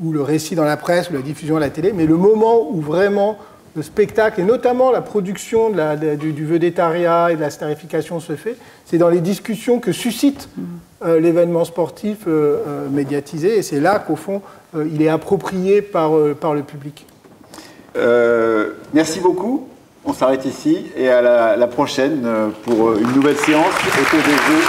ou le récit dans la presse ou la diffusion à la télé, mais le moment où vraiment le spectacle, et notamment la production du vedettariat et de la starification se fait, c'est dans les discussions que suscite l'événement sportif médiatisé, et c'est là qu'au fond, il est approprié par le public. Merci beaucoup. On s'arrête ici et à la prochaine pour une nouvelle séance autour des Jeux.